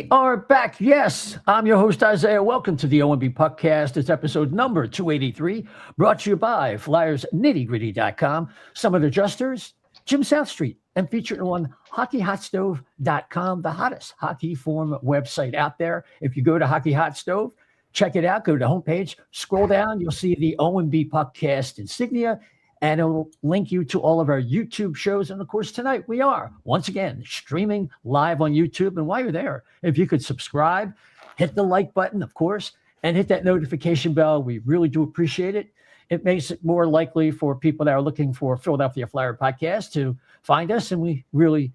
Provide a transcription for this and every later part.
We are back. Yes, I'm your host, Isaiah. Welcome to the O&B Puckcast. It's episode number 283, brought to you by FlyersNittyGritty.com, Summit Adjusters, Jim South Street, and featured on HockeyHotStove.com, the hottest hockey form website out there. If you go to Hockey Hot Stove, check it out. Go to the homepage, scroll down, you'll see the O&B Puckcast insignia, and it'll link you to all of our YouTube shows. And of course, tonight we are once again streaming live on YouTube. And while you're there, if you could subscribe, hit the like button, of course, and hit that notification bell, we really do appreciate it. It makes it more likely for people that are looking for Philadelphia Flyer podcast to find us. And we really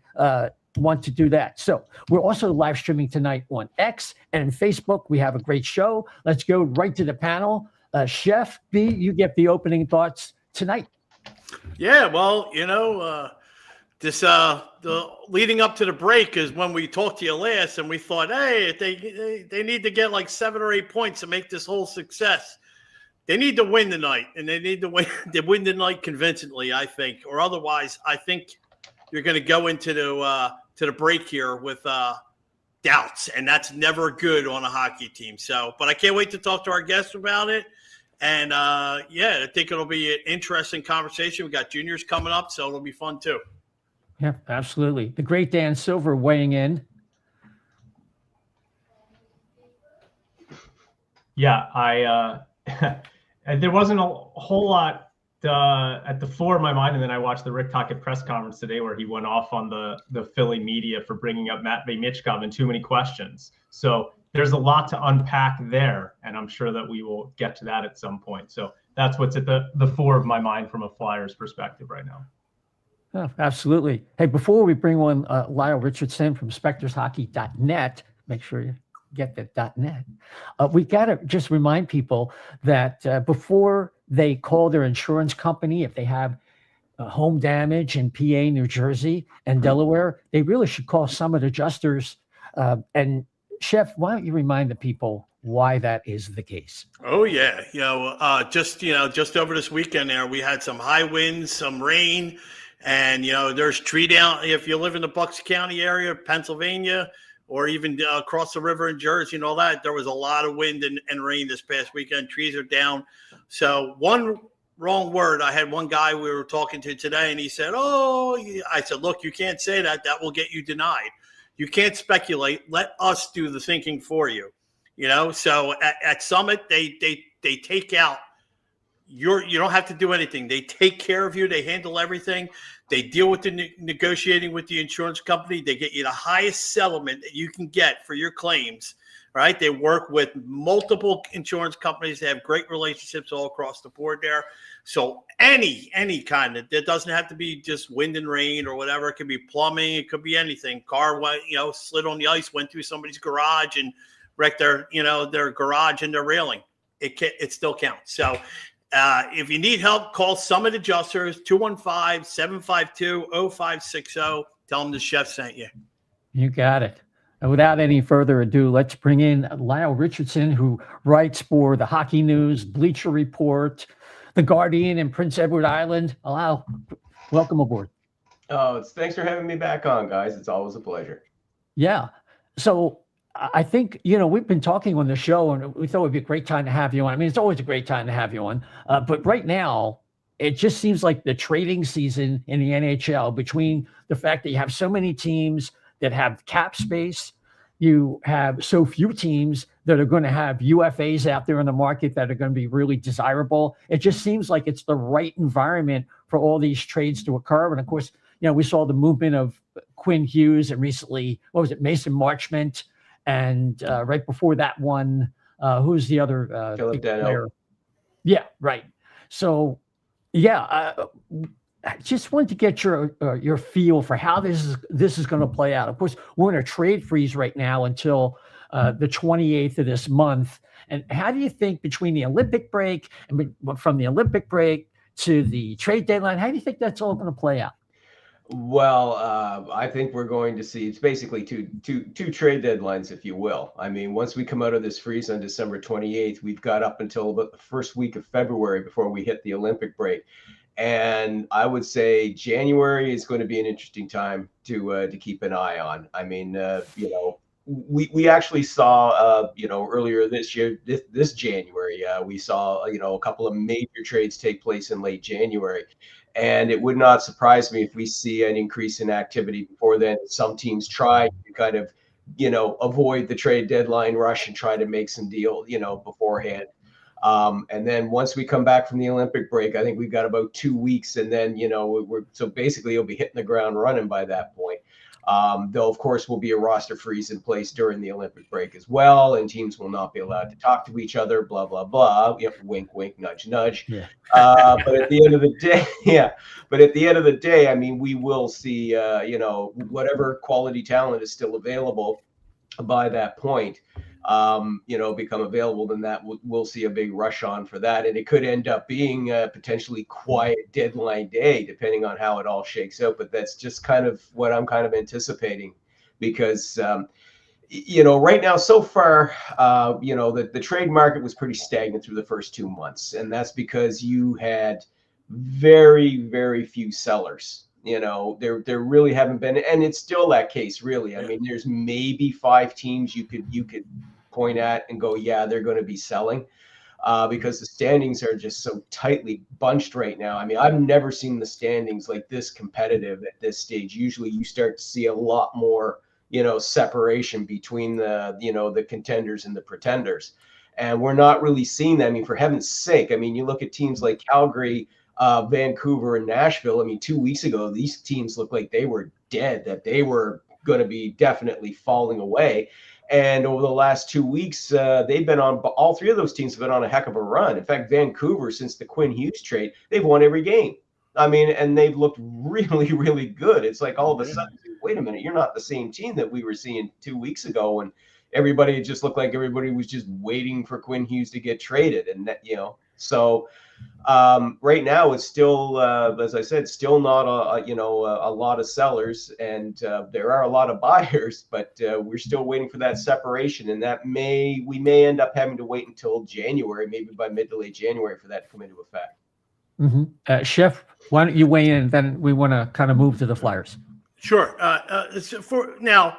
want to do that. So we're also live streaming tonight on X and Facebook. We have a great show. Let's go right to the panel. Chef B, you get the opening thoughts tonight. Yeah, well, the leading up to the break is when we talked to you last, and we thought, hey, they need to get like 7 or 8 points to make this whole success. They need to win tonight, and they need to win. They win tonight convincingly, I think, or otherwise, I think you're going to go into the break here with doubts, and that's never good on a hockey team. So, but I can't wait to talk to our guests about it. And, I think it'll be an interesting conversation. We got juniors coming up, so it'll be fun, too. Yeah, absolutely. The great Dan Silver weighing in. Yeah, there wasn't a whole lot at the fore of my mind, and then I watched the Rick Tocchet press conference today where he went off on the Philly media for bringing up Matvei Michkov and too many questions. So there's a lot to unpack there, and I'm sure that we will get to that at some point. So that's what's at the fore of my mind from a Flyers perspective right now. Oh, absolutely. Hey, before we bring on Lyle Richardson from SpectorsHockey.net, make sure you get that .net. We got to just remind people that before they call their insurance company, if they have home damage in PA, New Jersey, and Delaware, they really should call Summit Adjusters. And Chef, why don't you remind the people why that is the case? Oh, yeah. Just over this weekend there, we had some high winds, some rain, and, there's tree down. If you live in the Bucks County area, Pennsylvania, or even across the river in Jersey and all that, there was a lot of wind and rain this past weekend. Trees are down. So one wrong word. I had one guy we were talking to today, and he said, I said, look, you can't say that. That will get you denied. You can't speculate. Let us do the thinking for you. So at Summit, they take out you don't have to do anything. They take care of you. They handle everything. They deal with the negotiating with the insurance company. They get you the highest settlement that you can get for your claims, right? They work with multiple insurance companies. They have great relationships all across the board there. So any kind of, it doesn't have to be just wind and rain or whatever. It could be plumbing. It could be anything. Car, slid on the ice, went through somebody's garage and wrecked their garage and their railing. It still counts. So if you need help, call Summit Adjusters, 215-752-0560. Tell them the chef sent you. You got it. And without any further ado, let's bring in Lyle Richardson, who writes for the Hockey News, Bleacher Report, The Guardian, and Prince Edward Island. Lyle, welcome aboard. Oh, thanks for having me back on, guys. It's always a pleasure. Yeah. So I think, we've been talking on the show, and we thought it would be a great time to have you on. I mean, it's always a great time to have you on. But right now, it just seems like the trading season in the NHL, between the fact that you have so many teams that have cap space, you have so few teams that are going to have UFAs out there in the market that are going to be really desirable. It just seems like it's the right environment for all these trades to occur. And of course, we saw the movement of Quinn Hughes and recently, Mason Marchment. And right before that one, who's the other big player? Yeah, right. So, I just wanted to get your feel for how this is going to play out. Of course, we're in a trade freeze right now until the 28th of this month. And how do you think between the Olympic break and from the Olympic break to the trade deadline, how do you think that's all going to play out? Well, I think we're going to see, it's basically two trade deadlines, if you will. I mean, once we come out of this freeze on December 28th, we've got up until about the first week of February before we hit the Olympic break. And I would say January is going to be an interesting time to keep an eye on. I mean, we actually saw, earlier this year, this January, we saw, a couple of major trades take place in late January. And it would not surprise me if we see an increase in activity before then. Some teams try to kind of, avoid the trade deadline rush and try to make some deal, beforehand. And then once we come back from the Olympic break, I think we've got about 2 weeks, and then so basically you'll be hitting the ground running by that point. Though of course will be a roster freeze in place during the Olympic break as well, and teams will not be allowed to talk to each other. Blah blah blah. Wink wink, nudge nudge. Yeah. But at the end of the day, But at the end of the day, I mean, we will see, whatever quality talent is still available by that point. Become available, then that we'll see a big rush on for that. And it could end up being a potentially quiet deadline day, depending on how it all shakes out. But that's just kind of what I'm kind of anticipating, because, right now, so far, the trade market was pretty stagnant through the first 2 months. And that's because you had very, very few sellers. There really haven't been, and it's still that case, really. I mean, there's maybe 5 teams you could point at and go, yeah, they're going to be selling, because the standings are just so tightly bunched right now. I mean, I've never seen the standings like this competitive at this stage. Usually you start to see a lot more, separation between the contenders and the pretenders. And we're not really seeing that. I mean, for heaven's sake, I mean, you look at teams like Calgary, Vancouver, and Nashville. I mean, 2 weeks ago, these teams looked like they were dead, that they were going to be definitely falling away. And over the last 2 weeks, they've been on, all 3 of those teams have been on a heck of a run. In fact, Vancouver, since the Quinn Hughes trade, they've won every game. I mean, and they've looked really, really good. It's like all of a sudden, wait a minute, you're not the same team that we were seeing 2 weeks ago. And everybody, it just looked like everybody was just waiting for Quinn Hughes to get traded. And, so right now it's still, as I said, still not a lot of sellers, and there are a lot of buyers, but we're still waiting for that separation, and we may end up having to wait until January, maybe by mid to late January, for that to come into effect. Mm-hmm. Chef, why don't you weigh in? Then we want to kind of move to the Flyers. Sure. For now,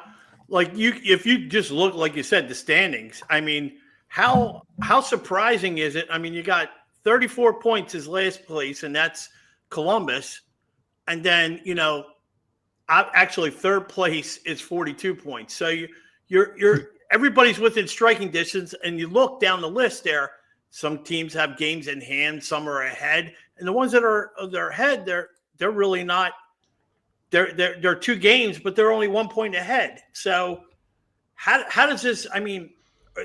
if you just look, like you said, the standings. I mean, how surprising is it? I mean, you got 34 points is last place, and that's Columbus. And then, actually third place is 42 points. So you're everybody's within striking distance, and you look down the list there. Some teams have games in hand, some are ahead, and the ones that are ahead, they're really not. They're 2 games, but they're only 1 point ahead. So how does this? I mean,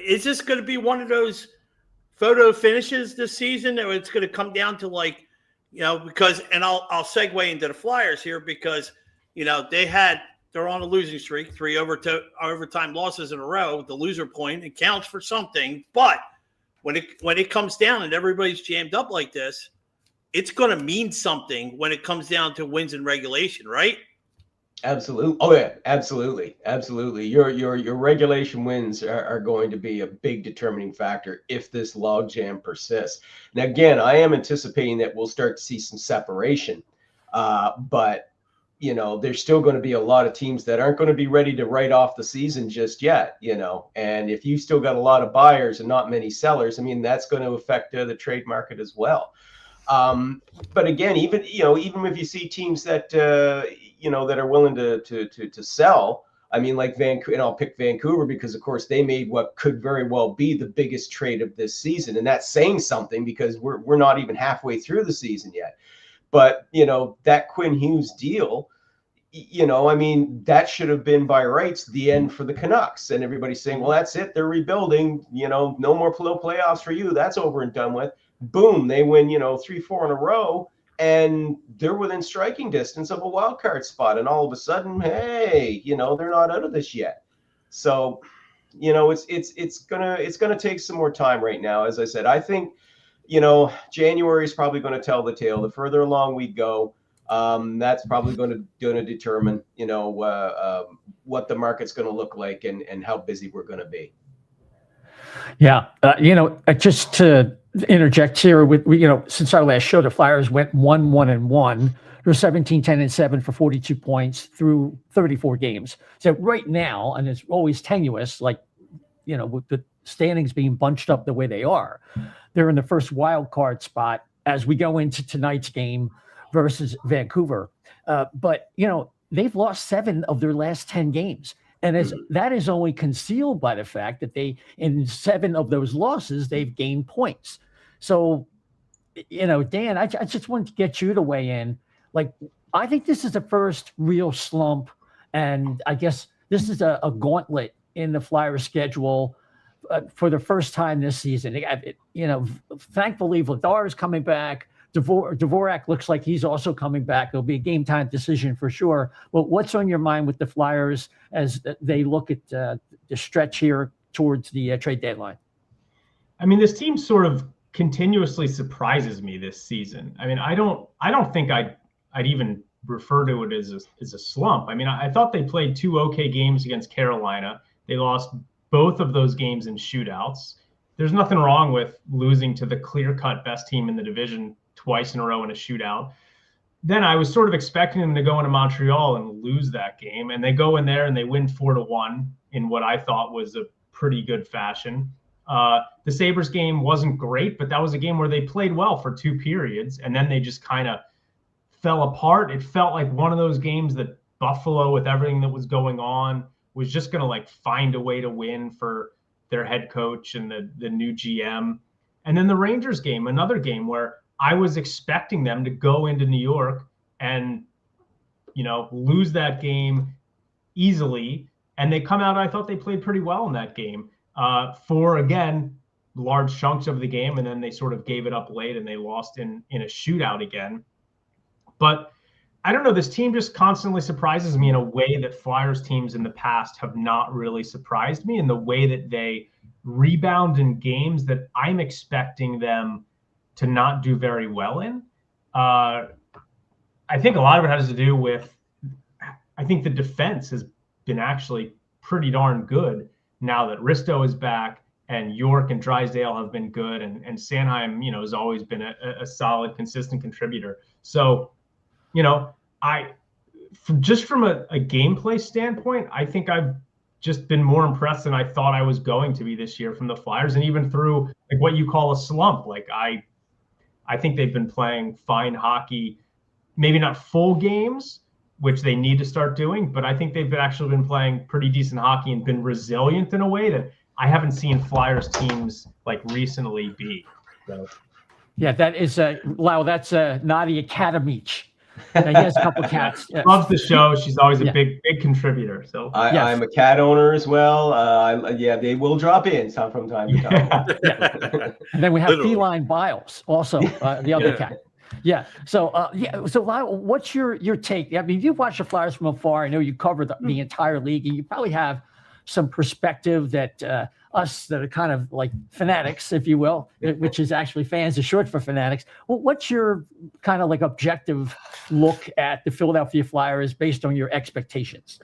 is this going to be one of those photo finishes this season, or it's going to come down to because, and I'll segue into the Flyers here, because they're on a losing streak, 3 overtime losses in a row. The loser point, it counts for something, but when it comes down and everybody's jammed up like this, it's going to mean something when it comes down to wins in regulation, right? Absolutely. Oh yeah, absolutely. Absolutely. Your regulation wins are going to be a big determining factor if this logjam persists. Now, again, I am anticipating that we'll start to see some separation, but there's still going to be a lot of teams that aren't going to be ready to write off the season just yet, and if you still got a lot of buyers and not many sellers, I mean, that's going to affect the trade market as well. But again, even if you see teams that, that are willing to sell, I mean, like Vancouver, and I'll pick Vancouver because, of course, they made what could very well be the biggest trade of this season. And that's saying something because we're not even halfway through the season yet. But, that Quinn Hughes deal, I mean, that should have been by rights the end for the Canucks. And everybody's saying, well, that's it. They're rebuilding, no more playoffs for you. That's over and done with. Boom, they win, 3-4 in a row. And they're within striking distance of a wild card spot. And all of a sudden, hey, they're not out of this yet. So, it's gonna take some more time right now. As I said, I think, January is probably going to tell the tale. The further along we go, that's probably going to determine, what the market's going to look like and how busy we're going to be. Yeah. Just to interject here with, since our last show, the Flyers went 1-1-1. They're 17-10-7 for 42 points through 34 games. So right now, and it's always tenuous, like, with the standings being bunched up the way they are, they're in the first wild card spot as we go into tonight's game versus Vancouver. But they've lost 7 of their last 10 games. And that is only concealed by the fact that in 7 of those losses, they've gained points. So, Dan, I just wanted to get you to weigh in. Like, I think this is the first real slump. And I guess this is a gauntlet in the Flyers schedule for the first time this season. Thankfully, Vladar is coming back. Dvorak looks like he's also coming back. It'll be a game time decision for sure. But what's on your mind with the Flyers as they look at the stretch here towards the trade deadline? I mean, this team sort of continuously surprises me this season. I mean, I don't think I'd even refer to it as a slump. I mean, I thought they played 2 okay games against Carolina. They lost both of those games in shootouts. There's nothing wrong with losing to the clear-cut best team in the division twice in a row in a shootout. Then I was sort of expecting them to go into Montreal and lose that game. And they go in there and they win 4-1 in what I thought was a pretty good fashion. The Sabres game wasn't great, but that was a game where they played well for 2 periods. And then they just kind of fell apart. It felt like one of those games that Buffalo, with everything that was going on, was just going to find a way to win for their head coach and the new GM. And then the Rangers game, another game where I was expecting them to go into New York and, lose that game easily. And they come out, I thought they played pretty well in that game for, again, large chunks of the game. And then they sort of gave it up late and they lost in a shootout again. But I don't know, this team just constantly surprises me in a way that Flyers teams in the past have not really surprised me, in the way that they rebound in games that I'm expecting them to not do very well in. I think a lot of it has to do with, I think the defense has been actually pretty darn good now that Risto is back and York and Drysdale have been good, and Sanheim, has always been a solid, consistent contributor. So, from a gameplay standpoint, I think I've just been more impressed than I thought I was going to be this year from the Flyers, and even through what you call a slump. I think they've been playing fine hockey, maybe not full games, which they need to start doing, but I think they've actually been playing pretty decent hockey and been resilient in a way that I haven't seen Flyers teams recently be. So. Yeah, that is Lyle. That's Nadia Katamich. He has a couple cats. Loves the show. She's always a big contributor. So I'm a cat owner as well. They will drop in some from time to time. Yeah. And then we have Feline Biles, also the other cat. Yeah. So So Lyle, what's your take? I mean, you've watched the Flyers from afar. I know you cover the entire league, and you probably have some perspective that us that are kind of like fanatics, if you will, which is actually fans is short for fanatics. Well, what's your kind of objective look at the Philadelphia Flyers based on your expectations?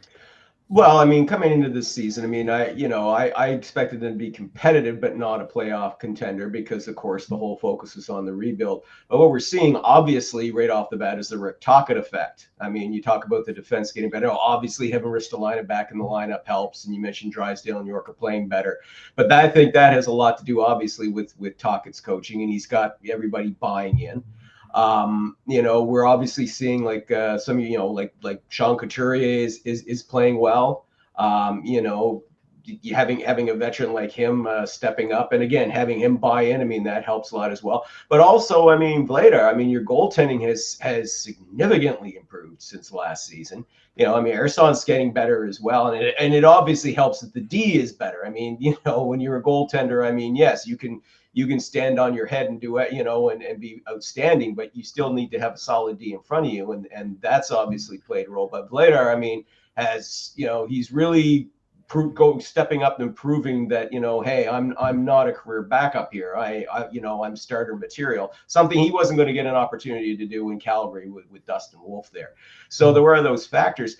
Well, I mean, coming into this season, I mean, I expected them to be competitive, but not a playoff contender because, of course, the whole focus is on the rebuild. But what we're seeing, obviously, right off the bat is the Rick Tocchet effect. I mean, you talk about the defense getting better. Obviously, having Ristolainen back in the lineup helps, and you mentioned Drysdale and York are playing better. But I think that has a lot to do, obviously, with Tocchet's coaching, and he's got everybody buying in. We're obviously seeing some, like Sean Couturier is playing well. Having a veteran like him stepping up, and again, having him buy in, I mean, that helps a lot as well. But also, I mean, Vladar, I mean, your goaltending has significantly improved since last season. Erson's getting better as well. And it obviously helps that the D is better. I mean, when you're a goaltender, I mean, yes, you can stand on your head and do it, and be outstanding, but you still need to have a solid D in front of you. And that's obviously played a role. But Vladar, I mean, has, he's really stepping up and proving that, hey, I'm not a career backup here. I'm starter material, something he wasn't going to get an opportunity to do in Calgary with Dustin Wolf there. So there were those factors.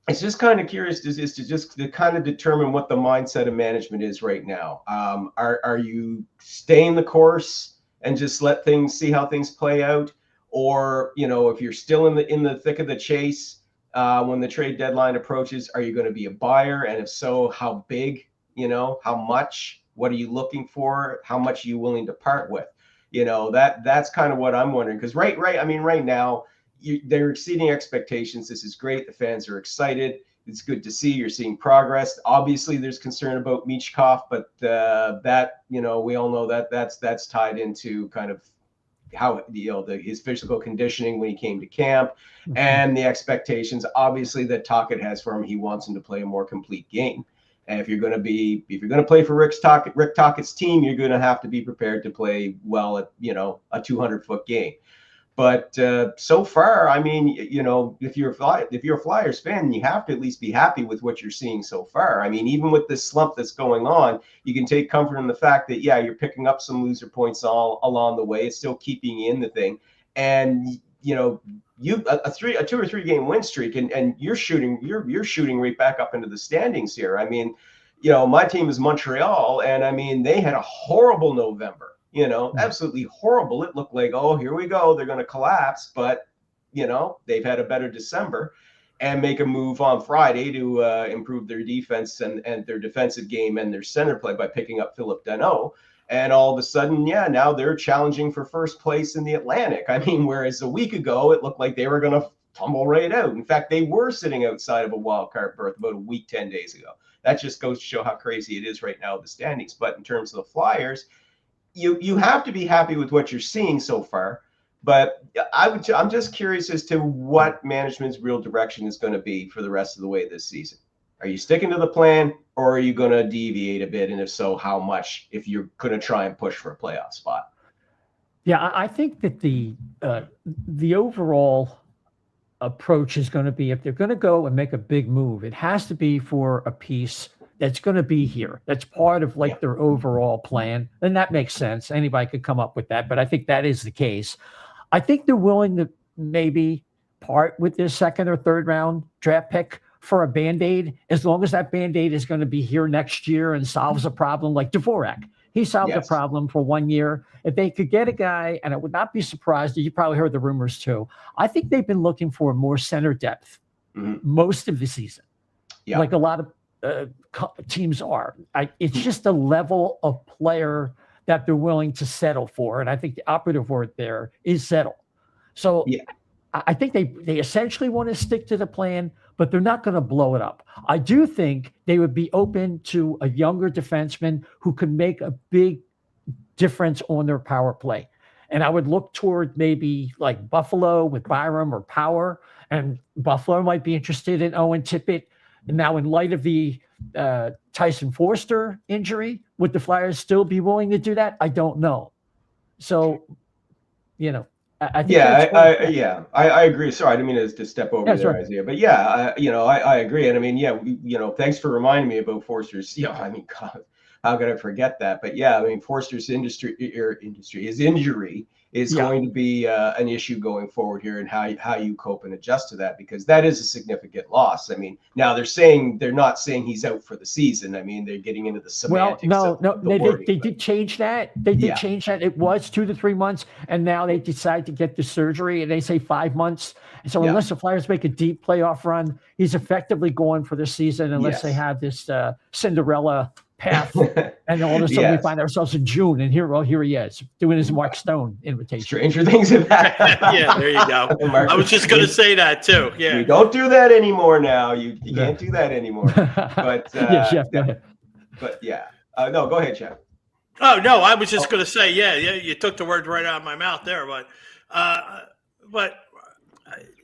it's just kind of curious is to just to kind of determine what the mindset of management is right now. Are you staying the course and just let things see how things play out, or if you're still in the thick of the chase when the trade deadline approaches, are you going to be a buyer, and if so, how big? How much? What are you looking for? How much are you willing to part with? That's kind of what I'm wondering, because right now. They're exceeding expectations. This is great. The fans are excited. It's good to see. You're seeing progress. Obviously, there's concern about Michkov, but that we all know that's tied into kind of how his physical conditioning when he came to camp, and the expectations obviously that Tocchet has for him. He wants him to play a more complete game. And if you're going to play for Rick Tocchet's team, you're going to have to be prepared to play well at a 200-foot game. But so far, I mean, if you're a Flyers fan, you have to at least be happy with what you're seeing so far. I mean, even with this slump that's going on, you can take comfort in the fact that, you're picking up some loser points all along the way. It's still keeping you in the thing. And, you a 2 or 3 game win streak, and you're shooting right back up into the standings here. I mean, my team is Montreal, and I mean, they had a horrible November. Absolutely horrible. It looked like, oh, here we go. They're going to collapse. But, they've had a better December and make a move on Friday to improve their defense and their defensive game and their center play by picking up Philip Danault. And all of a sudden, now they're challenging for first place in the Atlantic. I mean, whereas a week ago, it looked like they were going to tumble right out. In fact, they were sitting outside of a wild card berth about a week, 10 days ago. That just goes to show how crazy it is right now with the standings. But in terms of the Flyers, you have to be happy with what you're seeing so far, but I'm just curious as to what management's real direction is going to be for the rest of the way this season. Are you sticking to the plan, or are you going to deviate a bit? And if so, how much, if you're going to try and push for a playoff spot? Yeah, I think that the overall approach is going to be, if they're going to go and make a big move, it has to be for a piece that's going to be here. That's part of their overall plan. And that makes sense. Anybody could come up with that, but I think that is the case. I think they're willing to maybe part with their second or third round draft pick for a Band-Aid, as long as that Band-Aid is going to be here next year and solves a problem like Dvorak. He solved a problem for 1 year. If they could get a guy, and I would not be surprised, you probably heard the rumors too. I think they've been looking for more center depth most of the season. Like a lot of teams are. It's just a level of player that they're willing to settle for, and I think the operative word there is settle. So I think they essentially want to stick to the plan, but they're not going to blow it up. I do think they would be open to a younger defenseman who could make a big difference on their power play, and I would look toward maybe like Buffalo with Byram or Power, and Buffalo might be interested in Owen Tippett. And now, in light of the Tyson Foerster injury, would the Flyers still be willing to do that? I don't know. So, I think I agree. Sorry, I didn't mean to step over there, Isaiah. But I agree. And I mean, thanks for reminding me about Foerster's. I mean, God, how could I forget that? But I mean, Foerster's his injury is going to be an issue going forward here, and how you cope and adjust to that, because that is a significant loss. I mean, now they're not saying he's out for the season. I mean, they're getting into the semantics. They did change that. They did change that. It was 2 to 3 months, and now they decide to get the surgery, and they say 5 months. And so unless the Flyers make a deep playoff run, he's effectively gone for the season, unless they have this Cinderella path, and all of a sudden we find ourselves in June, and here he is doing his Mark Stone invitation. Stranger things have happened. There you go. I was just going to say that too. You don't do that anymore now. You can't do that anymore. But Jeff, go ahead. But no, go ahead, Jeff. Oh no, I was just going to say, you took the words right out of my mouth there, but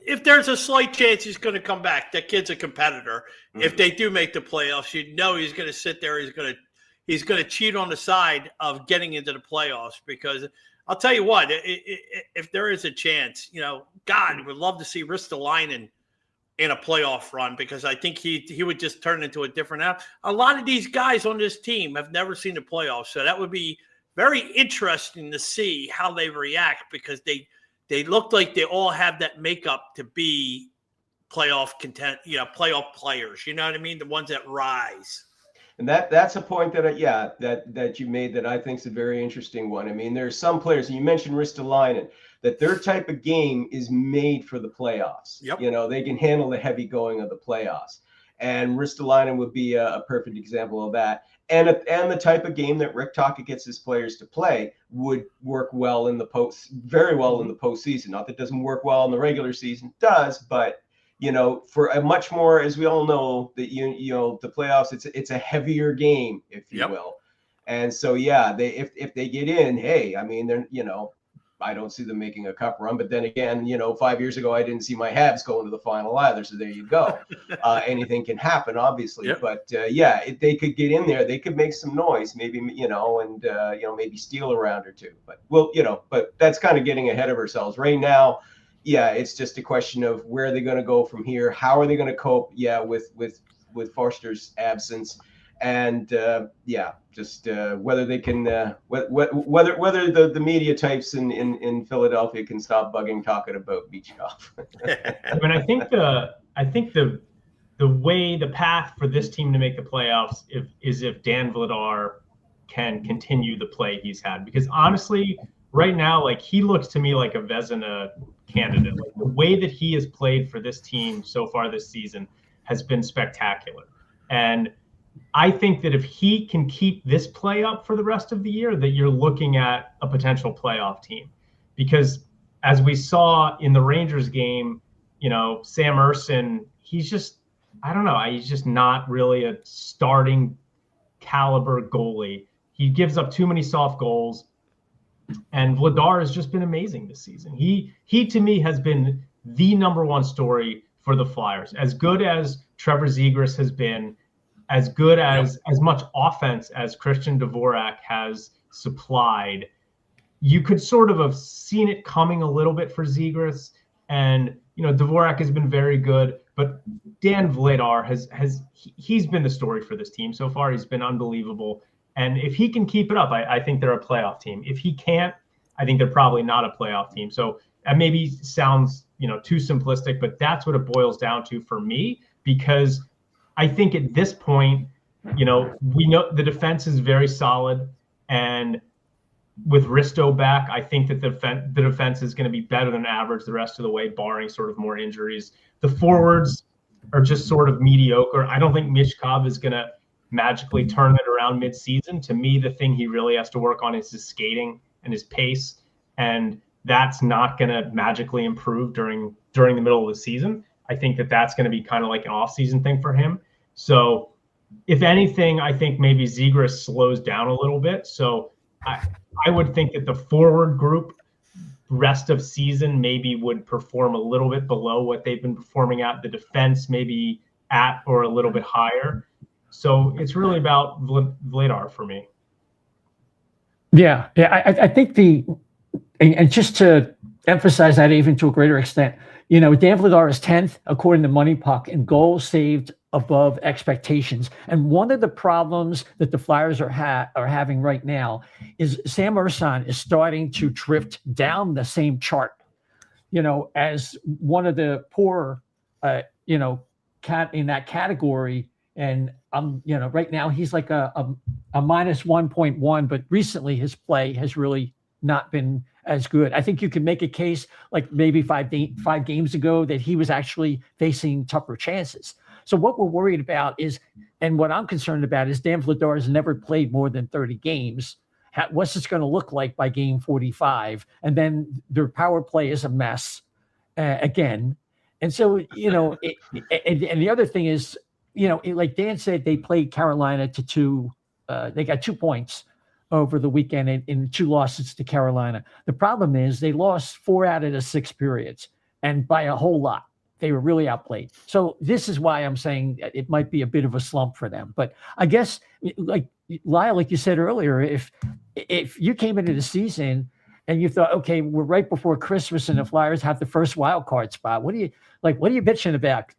if there's a slight chance he's going to come back, that kid's a competitor. If they do make the playoffs, he's going to sit there. He's going to cheat on the side of getting into the playoffs, because I'll tell you what, if there is a chance, God, would love to see Ristolainen in a playoff run, because I think he would just turn into a different app. A lot of these guys on this team have never seen the playoffs, so that would be very interesting to see how they react, because they look like they all have that makeup to be playoff playoff players. You know what I mean? The ones that rise. And that's a point that you made that I think is a very interesting one. I mean, there's some players, and you mentioned Ristolainen, that their type of game is made for the playoffs. Yep. They can handle the heavy going of the playoffs. And Ristolainen would be a perfect example of that. And the type of game that Rick Tocchet gets his players to play would work well very well in the postseason. Not that it doesn't work well in the regular season, it does, but for a much more, as we all know, that the playoffs, it's a heavier game, if you will. And so if they get in, hey, I mean, they're I don't see them making a cup run, but then again, 5 years ago I didn't see my Habs going to the final either. So there you go. Anything can happen, obviously. Yep. But if they could get in there, they could make some noise, maybe and maybe steal a round or two. But but that's kind of getting ahead of ourselves right now. Yeah, it's just a question of where are they going to go from here? How are they going to cope? Yeah, with Foerster's absence, and just whether they can whether the media types in Philadelphia can stop bugging Tocchet about Michkov. I mean, I think the path for this team to make the playoffs is if Dan Vladar can continue the play he's had, because honestly, right now, like, he looks to me like a Vezina candidate. Like, the way that he has played for this team so far this season has been spectacular. And I think that if he can keep this play up for the rest of the year, that you're looking at a potential playoff team. Because as we saw in the Rangers game, Sam Ersson, he's just, I don't know, he's just not really a starting caliber goalie. He gives up too many soft goals. And Vladar has just been amazing this season. He to me has been the number one story for the Flyers. As good as Trevor Zegras has been, as good as much offense as Christian Dvorak has supplied, you could sort of have seen it coming a little bit for Zegras. And Dvorak has been very good, but Dan Vladar he's been the story for this team so far. He's been unbelievable. And if he can keep it up, I think they're a playoff team. If he can't, I think they're probably not a playoff team. So that maybe sounds, too simplistic, but that's what it boils down to for me, because I think at this point, we know the defense is very solid. And with Risto back, I think that the defense is going to be better than average the rest of the way, barring sort of more injuries. The forwards are just sort of mediocre. I don't think Michkov is going to magically turn it around mid-season. To me, the thing he really has to work on is his skating and his pace, and that's not going to magically improve during the middle of the season. I think that that's going to be kind of like an off-season thing for him. So if anything, I think maybe Zegras slows down a little bit. So I would think that the forward group rest of season maybe would perform a little bit below what they've been performing at. The defense maybe at or a little bit higher. So it's really about Vladar for me. Yeah. I think and just to emphasize that even to a greater extent, Dan Vladar is 10th according to Money Puck in goals saved above expectations. And one of the problems that the Flyers are having right now is Sam Ersson is starting to drift down the same chart, as one of the poor, in that category. And right now he's like a minus 1.1, but recently his play has really not been as good. I think you could make a case like maybe five games ago that he was actually facing tougher chances. So what we're worried about is, and what I'm concerned about is, Dan Vladar has never played more than 30 games. What's this going to look like by game 45? And then their power play is a mess again. And so, and the other thing is, like Dan said, they played Carolina to 2. They got 2 points over the weekend in 2 losses to Carolina. The problem is they lost 4 out of the 6 periods, and by a whole lot. They were really outplayed. So this is why I'm saying it might be a bit of a slump for them. But I guess, like Lyle, like you said earlier, if you came into the season and you thought, okay, we're right before Christmas and the Flyers have the first wild card spot, what are you bitching about?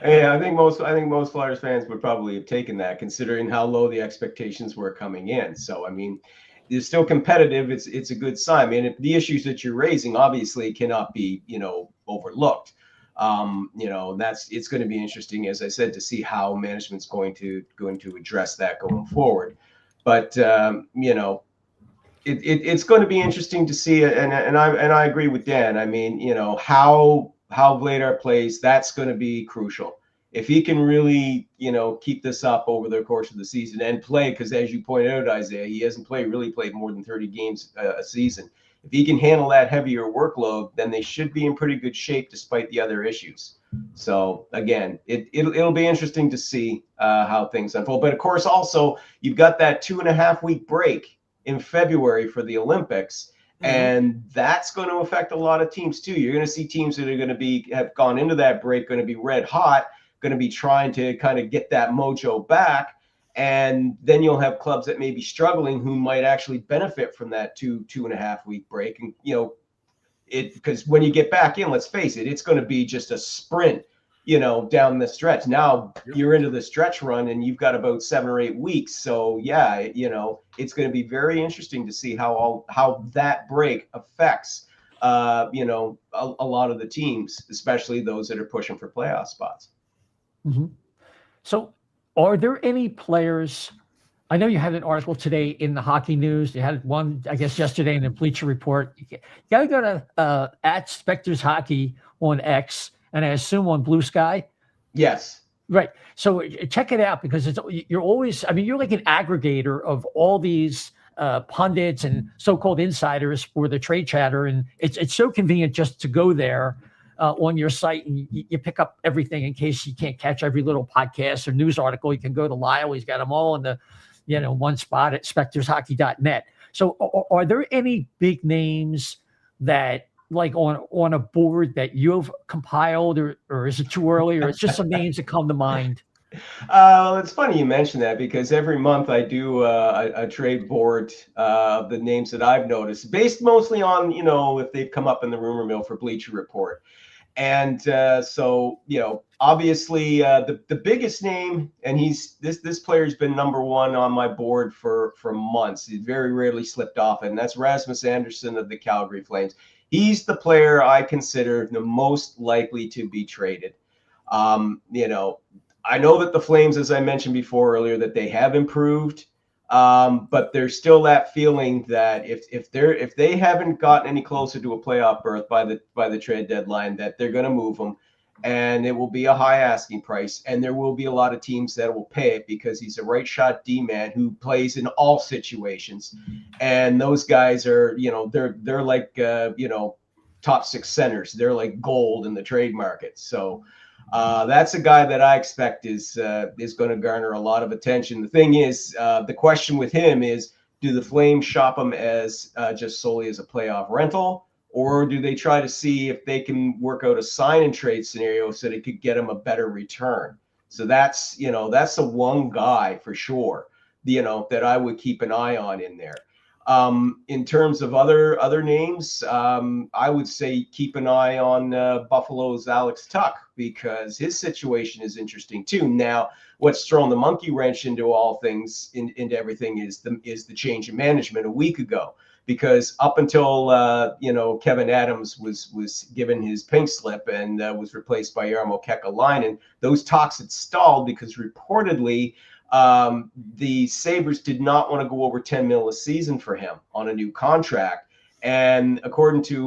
Yeah, I think most Flyers fans would probably have taken that, considering how low the expectations were coming in. So I mean, it's still competitive. It's a good sign. I mean, the issues that you're raising obviously cannot be overlooked. It's going to be interesting, as I said, to see how management's going to address that going forward. But it's going to be interesting to see, and I agree with Dan. I mean, how Vladar plays, that's going to be crucial. If he can really, keep this up over the course of the season and play, because as you pointed out, Isaiah, he hasn't really played more than 30 games a season. If he can handle that heavier workload, then they should be in pretty good shape despite the other issues. So again, it'll be interesting to see how things unfold. But of course, also you've got that 2.5 week break in February for the Olympics. And that's going to affect a lot of teams too. You're going to see teams that are going to have gone into that break, going to be red hot, going to be trying to kind of get that mojo back. And then you'll have clubs that may be struggling who might actually benefit from that 2.5 week break. And, because when you get back in, let's face it, it's going to be just a sprint, down the stretch. Now you're into the stretch run and you've got about 7 or 8 weeks. So yeah, it's going to be very interesting to see how that break affects, a lot of the teams, especially those that are pushing for playoff spots. Mm-hmm. So are there any players? I know you had an article today in the Hockey News. You had one, I guess, yesterday in the Bleacher Report. You got to go to at Spector's Hockey on X, and I assume on Bluesky. Yes. Right. So check it out, because you're always, you're like an aggregator of all these pundits and so-called insiders for the trade chatter. And it's so convenient just to go there on your site, and you pick up everything in case you can't catch every little podcast or news article. You can go to Lyle. He's got them all in the, one spot at spectorshockey.net. So are there any big names that, like on a board, that you've compiled, or is it too early, or it's just some names that come to mind? It's funny you mention that, because every month I do a trade board of the names that I've noticed, based mostly on, if they've come up in the rumor mill for Bleacher Report. And so, obviously the biggest name, and this player's been number one on my board for months. He's very rarely slipped off, and that's Rasmus Andersson of the Calgary Flames. He's the player I consider the most likely to be traded. I know that the Flames, as I mentioned before earlier, that they have improved, but there's still that feeling that if they haven't gotten any closer to a playoff berth by the trade deadline, that they're going to move him, and it will be a high asking price, and there will be a lot of teams that will pay it, because he's a right shot D-man who plays in all situations, and those guys are, they're like top 6 centers. They're like gold in the trade market. So that's a guy that I expect is going to garner a lot of attention. The thing is, the question with him is, do the Flames shop him as just solely as a playoff rental, or do they try to see if they can work out a sign and trade scenario so they could get him a better return? So that's the one guy for sure, that I would keep an eye on in there. In terms of other names, I would say keep an eye on Buffalo's Alex Tuch, because his situation is interesting too. Now, what's thrown the monkey wrench into all things, into everything, is the change in management a week ago. Because up until Kevin Adams was given his pink slip and was replaced by Jarmo Kekalainen, those talks had stalled, because reportedly the Sabres did not want to go over $10 million a season for him on a new contract. And according to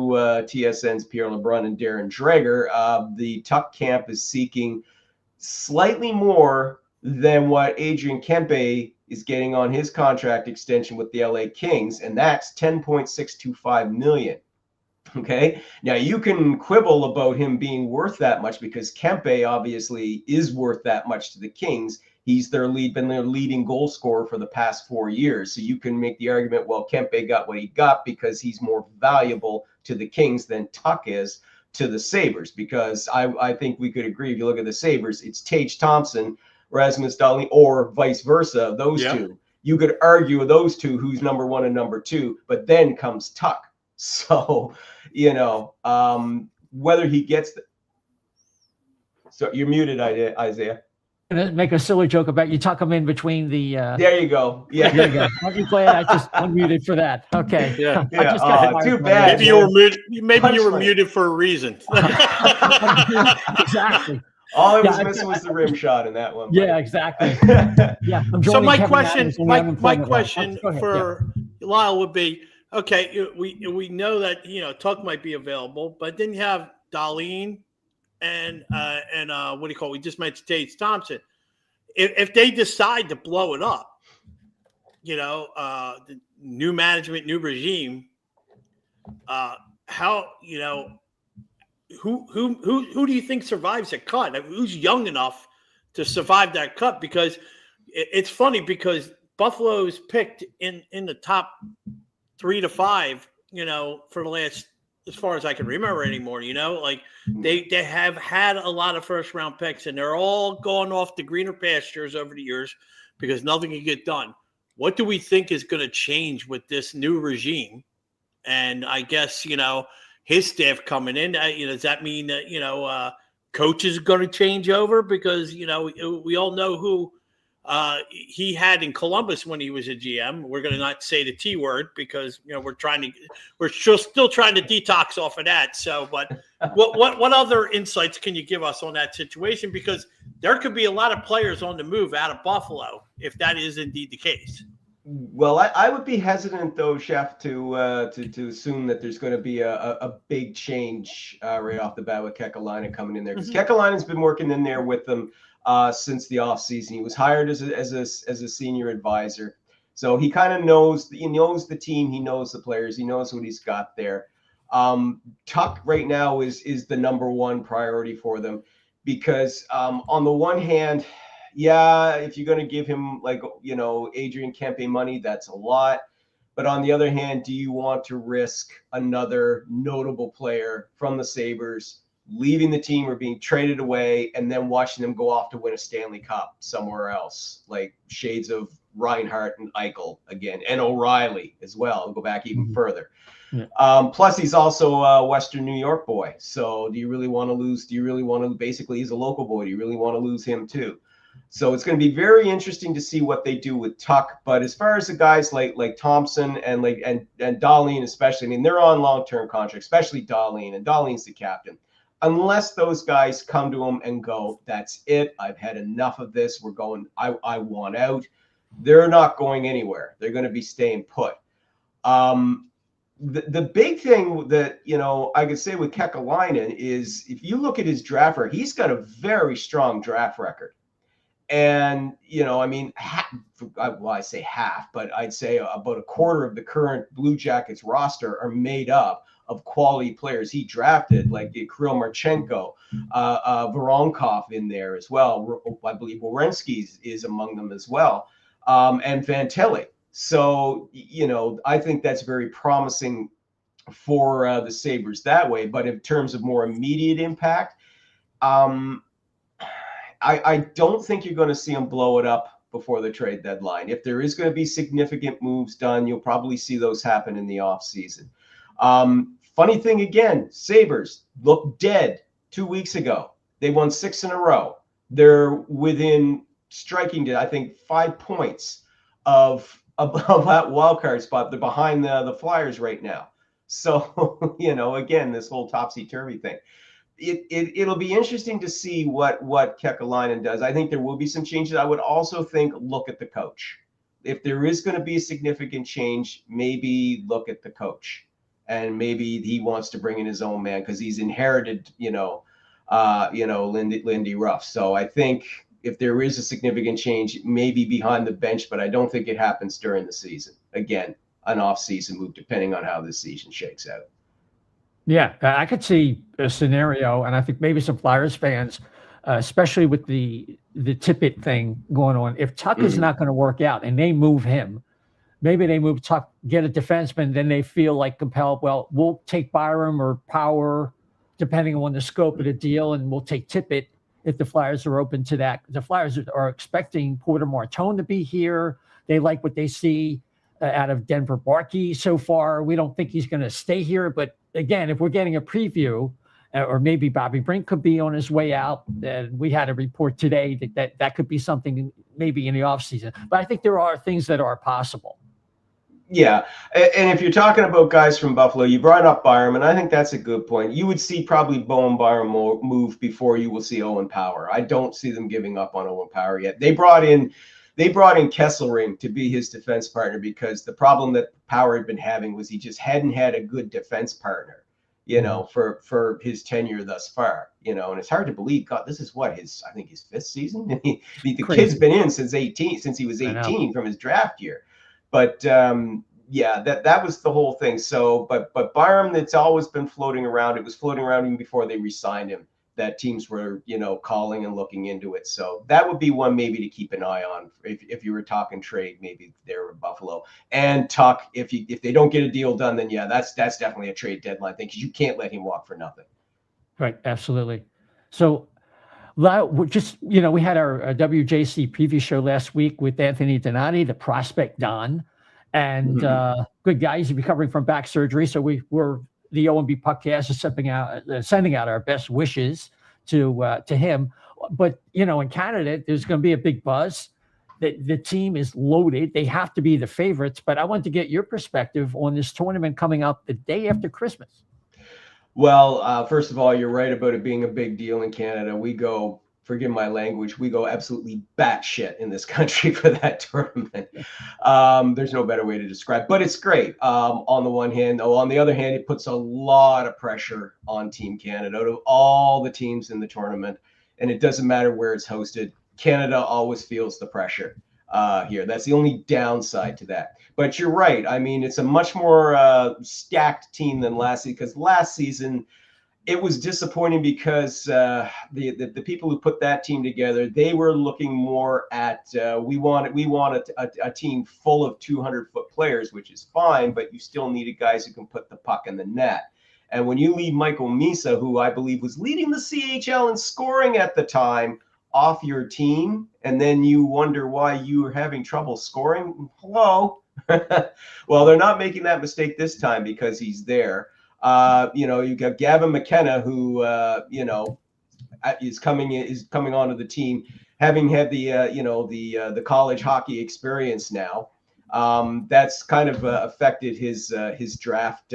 TSN's Pierre LeBrun and Darren Dreger, the Tuch camp is seeking slightly more than what Adrian Kempe is getting on his contract extension with the LA Kings, and that's $10.625 million. Okay, now you can quibble about him being worth that much, because Kempe obviously is worth that much to the Kings. He's been their leading goal scorer for the past 4 years. So you can make the argument, well, Kempe got what he got because he's more valuable to the Kings than Tuch is to the Sabres. Because I think we could agree, if you look at the Sabres, it's Tage Thompson, Rasmus Dahlin, or vice versa, those two. You could argue with those two who's number one and number two, but then comes Tuch. So, whether he gets so you're muted, Isaiah. gonna make a silly joke about you tuck them in between the. There you go. Yeah. There you go. I'm glad I just unmuted for that. Okay. Yeah. I just got fired too from bad. that. Maybe you were muted. Maybe you were Punchline. muted for a reason. Exactly. All I was Yeah, missing was the rim shot in that one. Yeah, exactly. Yeah. I'm So joining my Kevin question, Adams on the my unemployment line. question Go ahead, for Lyle would be, okay, we know that Tuck might be available, but then you have Darlene and what do you call it? We just mentioned Tage Thompson. If they decide to blow it up, the new management, new regime, how who do you think survives a cut? I mean, who's young enough to survive that cut? Because it's funny because Buffalo's picked in the top 3 to 5, for the last, as far as I can remember anymore, like they have had a lot of first round picks and they're all going off the greener pastures over the years because nothing can get done. What do we think is going to change with this new regime? And I guess, his staff coming in, does that mean that, coaches are going to change over? Because, we all know who he had in Columbus when he was a GM. We're going to not say the T word because, we're still trying to detox off of that. So, but what other insights can you give us on that situation? Because there could be a lot of players on the move out of Buffalo if that is indeed the case. Well, I would be hesitant though, Chef, to assume that there's going to be a big change right off the bat with Kekalainen coming in there, because Kekalainen's been working in there with them since the offseason. He was hired as a senior advisor, so he kind of knows the team, he knows the players, he knows what he's got there. Tuck right now is the number one priority for them because on the one hand, yeah, if you're going to give him Adrian Kempe money, that's a lot. But on the other hand, do you want to risk another notable player from the Sabres leaving the team or being traded away and then watching them go off to win a Stanley Cup somewhere else, like shades of Reinhart and Eichel again, and O'Reilly as well? I'll go back even further. Yeah. Plus, he's also a Western New York boy. So do you really want to lose? Basically, he's a local boy. Do you really want to lose him too? So it's going to be very interesting to see what they do with Tuck. But as far as the guys like Thompson and Darlene especially, they're on long-term contracts, especially Darlene, and Darlene's the captain. Unless those guys come to him and go, that's it, I've had enough of this, we're going, I want out, they're not going anywhere. They're going to be staying put. The big thing that, I could say with Kekalainen is if you look at his draft record, he's got a very strong draft record. And, I say half, but I'd say about a quarter of the current Blue Jackets roster are made up of quality players he drafted, like Kirill Marchenko, Voronkov in there as well. I believe Werenski is among them as well, and Fantilli. So, I think that's very promising for the Sabres that way. But in terms of more immediate impact, I don't think you're going to see them blow it up before the trade deadline. If there is going to be significant moves done, you'll probably see those happen in the offseason. Funny thing again, Sabres looked dead 2 weeks ago. They won 6 in a row. They're within striking, I think, 5 points of that wild card spot. They're behind the Flyers right now. So, again, this whole topsy-turvy thing. It'll be interesting to see what Kekalainen does. I think there will be some changes. I would also think look at the coach. If there is going to be a significant change, maybe look at the coach, and maybe he wants to bring in his own man because he's inherited, Lindy Ruff. So I think if there is a significant change, maybe behind the bench, but I don't think it happens during the season. Again, an off-season move, depending on how this season shakes out. Yeah, I could see a scenario, and I think maybe some Flyers fans, especially with the Tippett thing going on, if Tuck is not going to work out and they move him, maybe they move Tuck, get a defenseman, then they feel like compelled, well, we'll take Byram or Power, depending on the scope of the deal, and we'll take Tippett if the Flyers are open to that. The Flyers are expecting Porter Martone to be here. They like what they see out of Denver Barkey so far. We don't think he's going to stay here, but again, if we're getting a preview or maybe Bobby Brink could be on his way out. And we had a report today that could be something maybe in the offseason. But I think there are things that are possible. Yeah, and if you're talking about guys from Buffalo, you brought up Byram, and I think that's a good point. You would see probably Bowen Byram move before you will see Owen Power. I don't see them giving up on Owen Power yet. They brought in Kesselring to be his defense partner because the problem that Power had been having was he just hadn't had a good defense partner, for his tenure thus far, and it's hard to believe. God, this is I think his 5th season. The kid's been in since he was 18 from his draft year. But that was the whole thing. So, but Byram, it's always been floating around. It was floating around even before they re-signed him, that teams were, calling and looking into it. So that would be one maybe to keep an eye on if you were talking trade, maybe there with Buffalo. And Tuck, if they don't get a deal done, then that's definitely a trade deadline thing, because you can't let him walk for nothing. Right, absolutely. So we had our WJC preview show last week with Anthony Donati, the prospect Don, and good guy. He's recovering from back surgery. So the O&B Puckcast is sending out our best wishes to him. But, in Canada, there's going to be a big buzz. The team is loaded. They have to be the favorites. But I want to get your perspective on this tournament coming up the day after Christmas. Well, first of all, you're right about it being a big deal in Canada. We go, forgive my language, we go absolutely batshit in this country for that tournament. There's no better way to describe it, but it's great on the one hand. On the other hand, it puts a lot of pressure on Team Canada, out of all the teams in the tournament, and it doesn't matter where it's hosted. Canada always feels the pressure here. That's the only downside to that. But you're right. I mean, it's a much more stacked team than last season, because last season it was disappointing because the people who put that team together, they were looking more at we want a team full of 200-foot players, which is fine, but you still needed guys who can put the puck in the net. And when you leave Michael Misa, who I believe was leading the CHL in scoring at the time, off your team, and then you wonder why you are having trouble scoring. Hello. Well, they're not making that mistake this time because he's there. You got Gavin McKenna, who is coming onto the team, having had the college hockey experience now. That's kind of affected his draft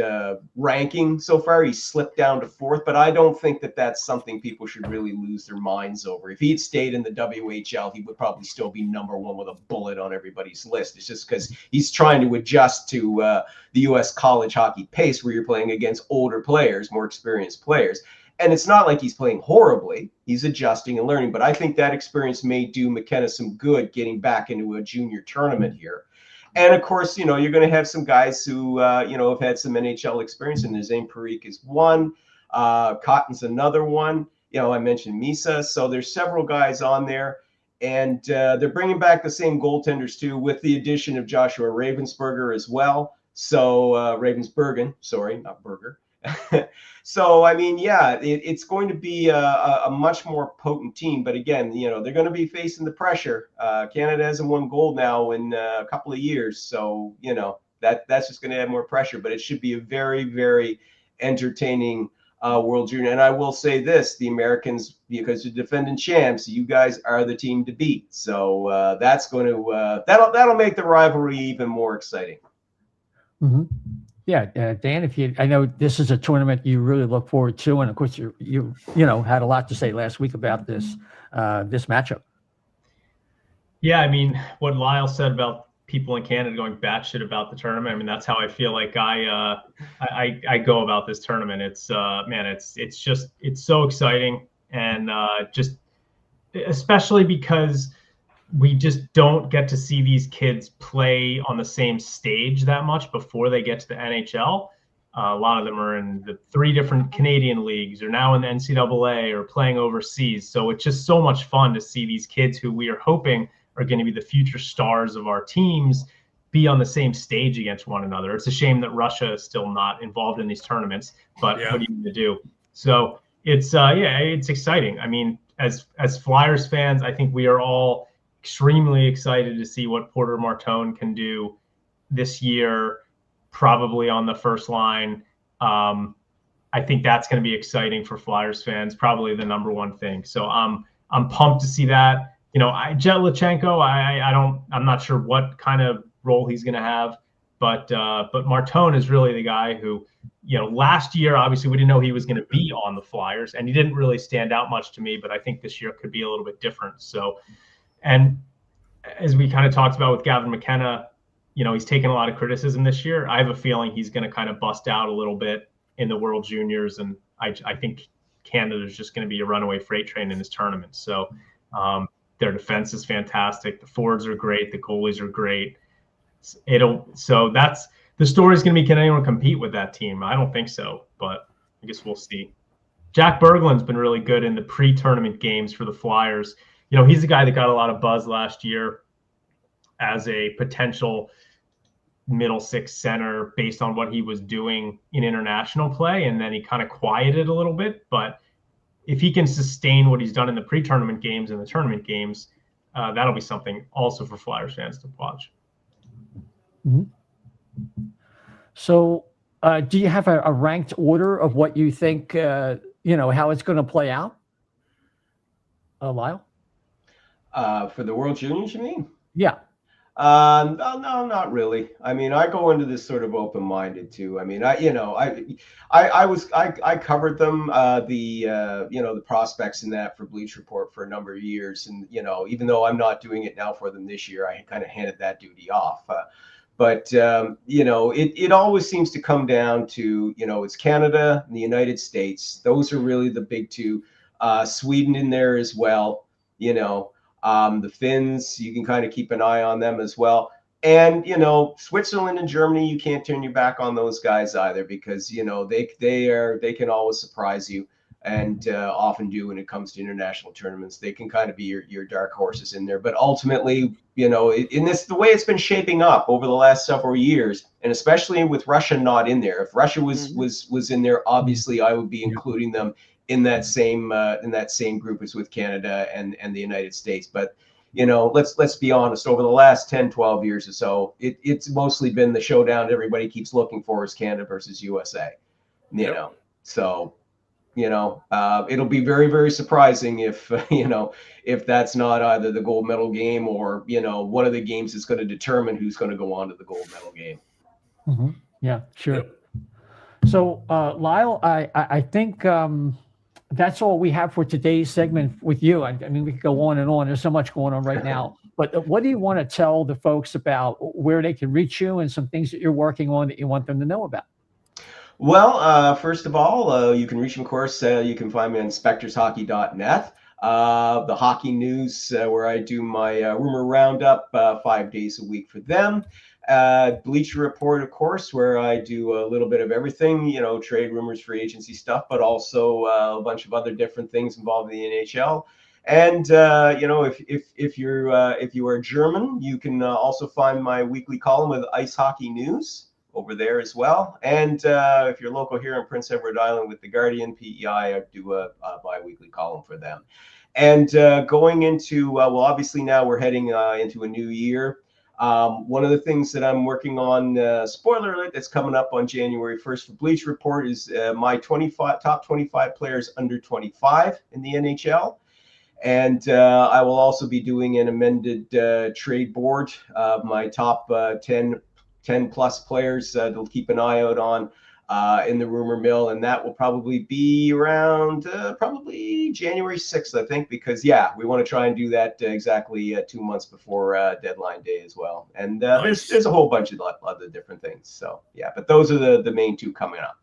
ranking so far. He slipped down to 4th, but I don't think that's something people should really lose their minds over. If he had stayed in the WHL, he would probably still be number 1 with a bullet on everybody's list. It's just because he's trying to adjust to the U.S. college hockey pace, where you're playing against older players, more experienced players. And it's not like he's playing horribly. He's adjusting and learning. But I think that experience may do McKenna some good getting back into a junior tournament here. And of course, you're going to have some guys who, have had some NHL experience, and Nazem Parikh is one. Cotton's another one. I mentioned Misa. So there's several guys on there. And they're bringing back the same goaltenders, too, with the addition of Joshua Ravensburger as well. So Ravensbergen, sorry, not Burger. So, I mean, it's going to be a much more potent team. But again, they're going to be facing the pressure. Canada hasn't won gold now in a couple of years. So, that's just going to add more pressure. But it should be a very, very entertaining World Junior. And I will say this, the Americans, because you're defending champs, you guys are the team to beat. So that's going to that'll make the rivalry even more exciting. Mm-hmm. Yeah, Dan, I know this is a tournament you really look forward to, and of course you had a lot to say last week about this matchup. Yeah, I mean, what Lyle said about people in Canada going batshit about the tournament, I mean, that's how I feel like I go about this tournament. It's so exciting, and just especially because we just don't get to see these kids play on the same stage that much before they get to the NHL. A lot of them are in the 3 different Canadian leagues, or now in the NCAA, or playing overseas. So it's just so much fun to see these kids who we are hoping are going to be the future stars of our teams be on the same stage against one another. It's a shame that Russia is still not involved in these tournaments, but what are you going to do? So it's exciting. I mean, as Flyers fans, I think we are all extremely excited to see what Porter Martone can do this year, probably on the first line. I think that's going to be exciting for Flyers fans, probably the number one thing. So I'm pumped to see that. Jetlachenko, I'm not sure what kind of role he's going to have, but Martone is really the guy who, last year, obviously we didn't know he was going to be on the Flyers, and he didn't really stand out much to me, but I think this year could be a little bit different. So, and as we kind of talked about with Gavin McKenna, he's taken a lot of criticism this year. I have a feeling he's going to kind of bust out a little bit in the World Juniors, and I think Canada is just going to be a runaway freight train in this tournament. So their defense is fantastic. The forwards are great. The goalies are great. So that's the story is going to be, can anyone compete with that team? I don't think so, but I guess we'll see. Jack Berglund's been really good in the pre-tournament games for the Flyers. He's a guy that got a lot of buzz last year as a potential middle six center based on what he was doing in international play, and then he kind of quieted a little bit. But if he can sustain what he's done in the pre-tournament games and the tournament games, that'll be something also for Flyers fans to watch. Mm-hmm. So do you have a ranked order of what you think, how it's going to play out? Lyle? For the World Juniors, you mean? Yeah. No, not really. I mean, I go into this sort of open-minded too. I mean, I covered them, the prospects in that for Bleach Report for a number of years. And, even though I'm not doing it now for them this year, I kind of handed that duty off. But it always seems to come down to, it's Canada and the United States. Those are really the big two. Sweden in there as well, the Finns, you can kind of keep an eye on them as well. And, Switzerland and Germany, you can't turn your back on those guys either, because, they can always surprise you, and often do when it comes to international tournaments. They can kind of be your dark horses in there. But ultimately, the way it's been shaping up over the last several years, and especially with Russia not in there, if Russia was in there, obviously I would be including them in that same group as with Canada and the United States. But let's be honest, over the last 10, 12 years or so, it's mostly been the showdown everybody keeps looking for is Canada versus USA. So it'll be very, very surprising if if that's not either the gold medal game or one of the games that's going to determine who's going to go on to the gold medal game. Mm-hmm. Yeah, sure. So Lyle, I think that's all we have for today's segment with you. I mean, we could go on and on. There's so much going on right now. But what do you want to tell the folks about where they can reach you and some things that you're working on that you want them to know about? Well, first of all, you can reach me, of course. You can find me on spectorshockey.net. The hockey news, where I do my rumor roundup 5 days a week for them. Bleacher Report, of course, where I do a little bit of everything, trade rumors, free agency stuff, but also a bunch of other different things involved in the NHL. And if you are German, you can also find my weekly column with Ice Hockey News over there as well. And if you're local here in Prince Edward Island with the Guardian, PEI, I do a bi-weekly column for them. And going into, obviously now we're heading into a new year. One of the things that I'm working on, spoiler alert, that's coming up on January 1st for Bleach Report is my top 25 players under 25 in the NHL. And I will also be doing an amended trade board of my top 10 plus players to keep an eye out on in the rumor mill. And that will probably be around probably January 6th, I think, because, we want to try and do that exactly 2 months before deadline day as well. And Nice. there's a whole bunch of other different things. So, but those are the main two coming up.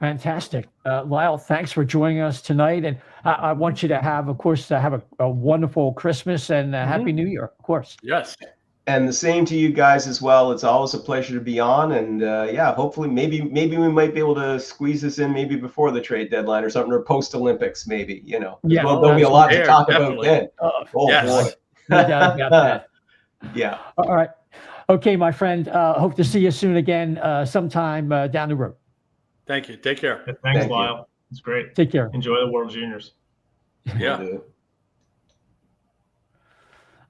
Fantastic. Lyle, thanks for joining us tonight. And I want you to have, of course, a wonderful Christmas and a Happy New Year, of course. Yes. And the same to you guys as well. It's always a pleasure to be on. And hopefully maybe we might be able to squeeze this in maybe before the trade deadline or something, or post Olympics, maybe, Yeah, there'll be a lot to talk definitely. about then. Yes. Boy. No doubt about that. Yeah. All right. Okay, my friend. Hope to see you soon again sometime down the road. Thank you. Take care. Thanks, Thank you. Lyle. It's great. Take care. Enjoy the World Juniors. Yeah.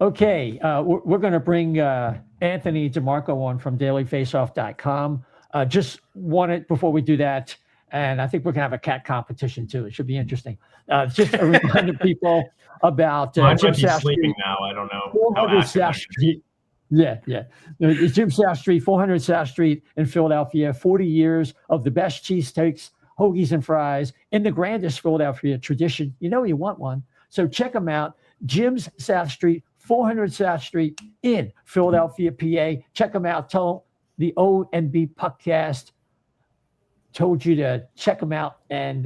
Okay, we're going to bring Anthony DiMarco on from dailyfaceoff.com. Just wanted, before we do that, And I think we're going to have a cat competition too. It should be interesting. Just a reminder people about Mine Jim might be South sleeping Street, now. I don't know. 400 South Street. Yeah. It's Jim South Street, 400 South Street in Philadelphia. 40 years of the best cheesesteaks, hoagies, and fries in the grandest Philadelphia tradition. You know you want one. So check them out. Jim's South Street, 400 South Street in Philadelphia, PA. Check them out. Tell the O&B Puckcast told you to check them out, and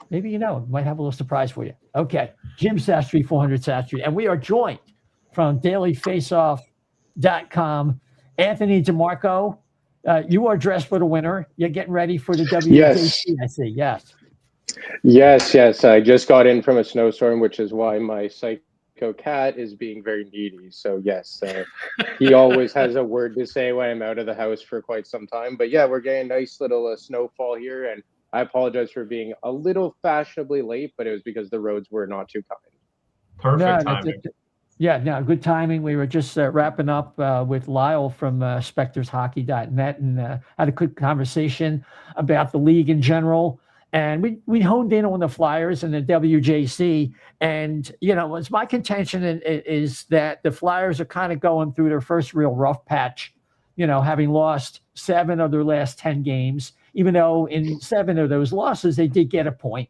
maybe might have a little surprise for you. Okay, Jim South Street, 400 South Street, and we are joined from dailyfaceoff.com. Anthony DiMarco, you are dressed for the winter. You're getting ready for the WJC. Yes. I see. Yes. Yes. I just got in from a snowstorm, which is why my psycho cat is being very needy. So yes, he always has a word to say when I'm out of the house for quite some time. But yeah, we're getting a nice little snowfall here, and I apologize for being a little fashionably late, but it was because the roads were not too kind. Perfect timing. Good timing. We were just wrapping up with Lyle from SpectorsHockey.net and had a good conversation about the league in general. And we honed in on the Flyers and the WJC. And, it's my contention is that the Flyers are kind of going through their first real rough patch, having lost 7 of their last 10 games, even though in 7 of those losses, they did get a point.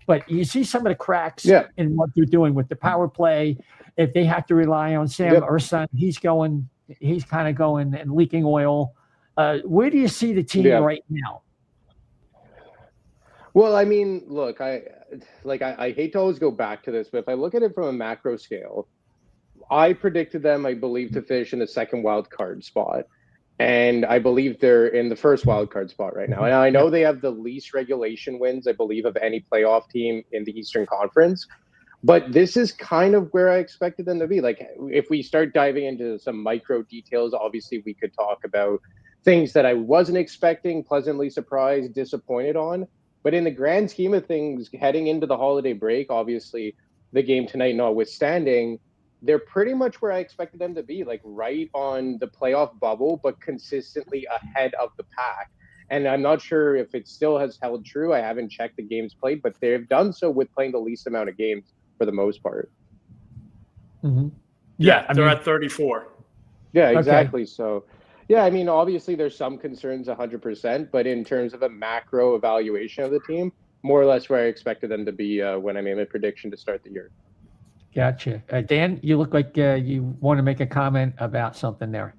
But you see some of the cracks in what they're doing with the power play. If they have to rely on Sam Urson, he's kind of going and leaking oil. Where do you see the team right now? Well, I mean, look, I hate to always go back to this, but if I look at it from a macro scale, I predicted them, I believe, to finish in the second wild card spot. And I believe they're in the first wild card spot right now. And I know they have the least regulation wins, I believe, of any playoff team in the Eastern Conference. But this is kind of where I expected them to be. Like, if we start diving into some micro details, obviously we could talk about things that I wasn't expecting, pleasantly surprised, disappointed on. But in the grand scheme of things, heading into the holiday break, obviously the game tonight notwithstanding, they're pretty much where I expected them to be, like right on the playoff bubble, but consistently ahead of the pack. And I'm not sure if it still has held true. I haven't checked the games played, but they've done so with playing the least amount of games for the most part. Mm-hmm. They're at 34. Yeah, exactly. Okay. So, yeah, I mean, obviously there's some concerns 100%, but in terms of a macro evaluation of the team, more or less where I expected them to be when I made my prediction to start the year. Gotcha. Dan, you look like you want to make a comment about something there.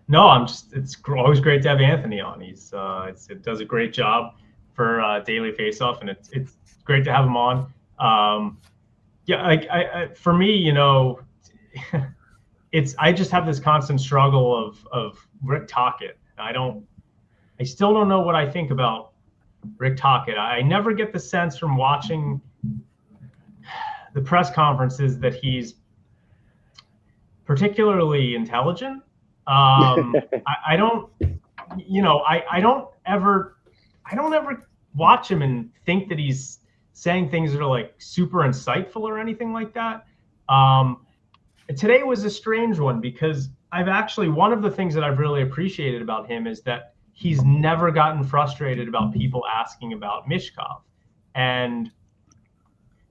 No, it's always great to have Anthony on. He's it does a great job for Daily Faceoff, and it's great to have him on. For me, I just have this constant struggle of Rick Tocchet. I still don't know what I think about Rick Tocchet. I never get the sense from watching the press conferences that he's particularly intelligent. I don't ever watch him and think that he's saying things that are like super insightful or anything like that. Today was a strange one because one of the things that I've really appreciated about him is that he's never gotten frustrated about people asking about Mishkov. And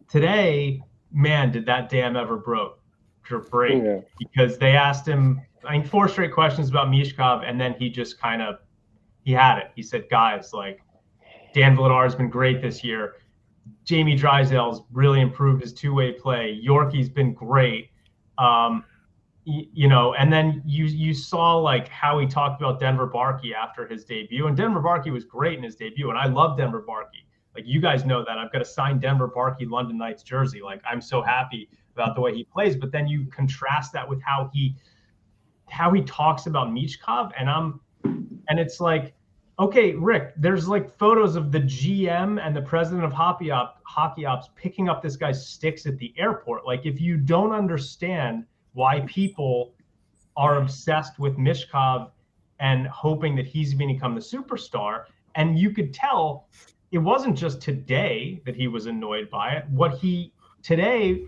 today, man, did that dam ever break. Yeah. Because they asked him, 4 straight questions about Mishkov, and then he just he had it. He said, guys, like, Dan Vladar has been great this year. Jamie Drysdale's really improved his two-way play. Yorkie's been great. And then you saw like how he talked about Denver Barkey after his debut, and Denver Barkey was great in his debut, and I love Denver Barkey. Like, you guys know that I've got a signed Denver Barkey London Knights jersey. Like, I'm so happy about the way he plays, but then you contrast that with how he talks about Michkov, and it's like, okay, Rick, there's like photos of the GM and the president of hockey ops picking up this guy's sticks at the airport. Like, if you don't understand why people are obsessed with Mishkov and hoping that he's going to become the superstar, and you could tell it wasn't just today that he was annoyed by it.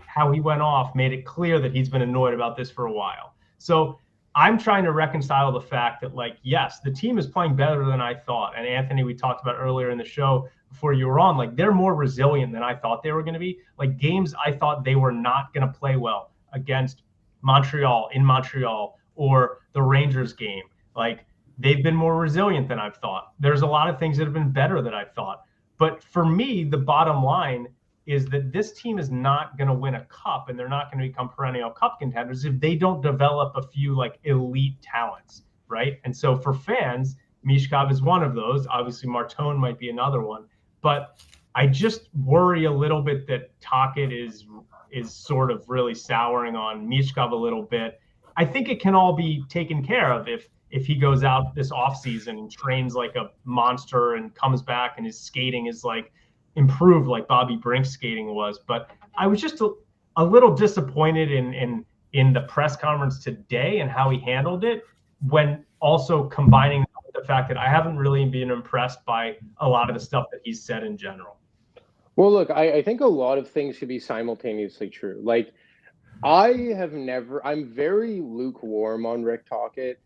How he went off made it clear that he's been annoyed about this for a while. So I'm trying to reconcile the fact that, like, yes, the team is playing better than I thought. And Anthony, we talked about earlier in the show before you were on, like, they're more resilient than I thought they were going to be. Like, games I thought they were not going to play well against Montreal, in Montreal, or the Rangers game. Like, they've been more resilient than I've thought. There's a lot of things that have been better than I've thought. But for me, the bottom line is that this team is not going to win a cup, and they're not going to become perennial cup contenders if they don't develop a few like elite talents, right? And so for fans, Mishkov is one of those. Obviously, Martone might be another one. But I just worry a little bit that Tocchet is sort of really souring on Mishkov a little bit. I think it can all be taken care of if he goes out this offseason and trains like a monster and comes back and his skating is like improved like Bobby Brink's skating was. But I was just a little disappointed in the press conference today and how he handled it, when also combining with the fact that I haven't really been impressed by a lot of the stuff that he's said in general. Well, look, I think a lot of things could be simultaneously true. Like, I'm very lukewarm on Rick Tocchet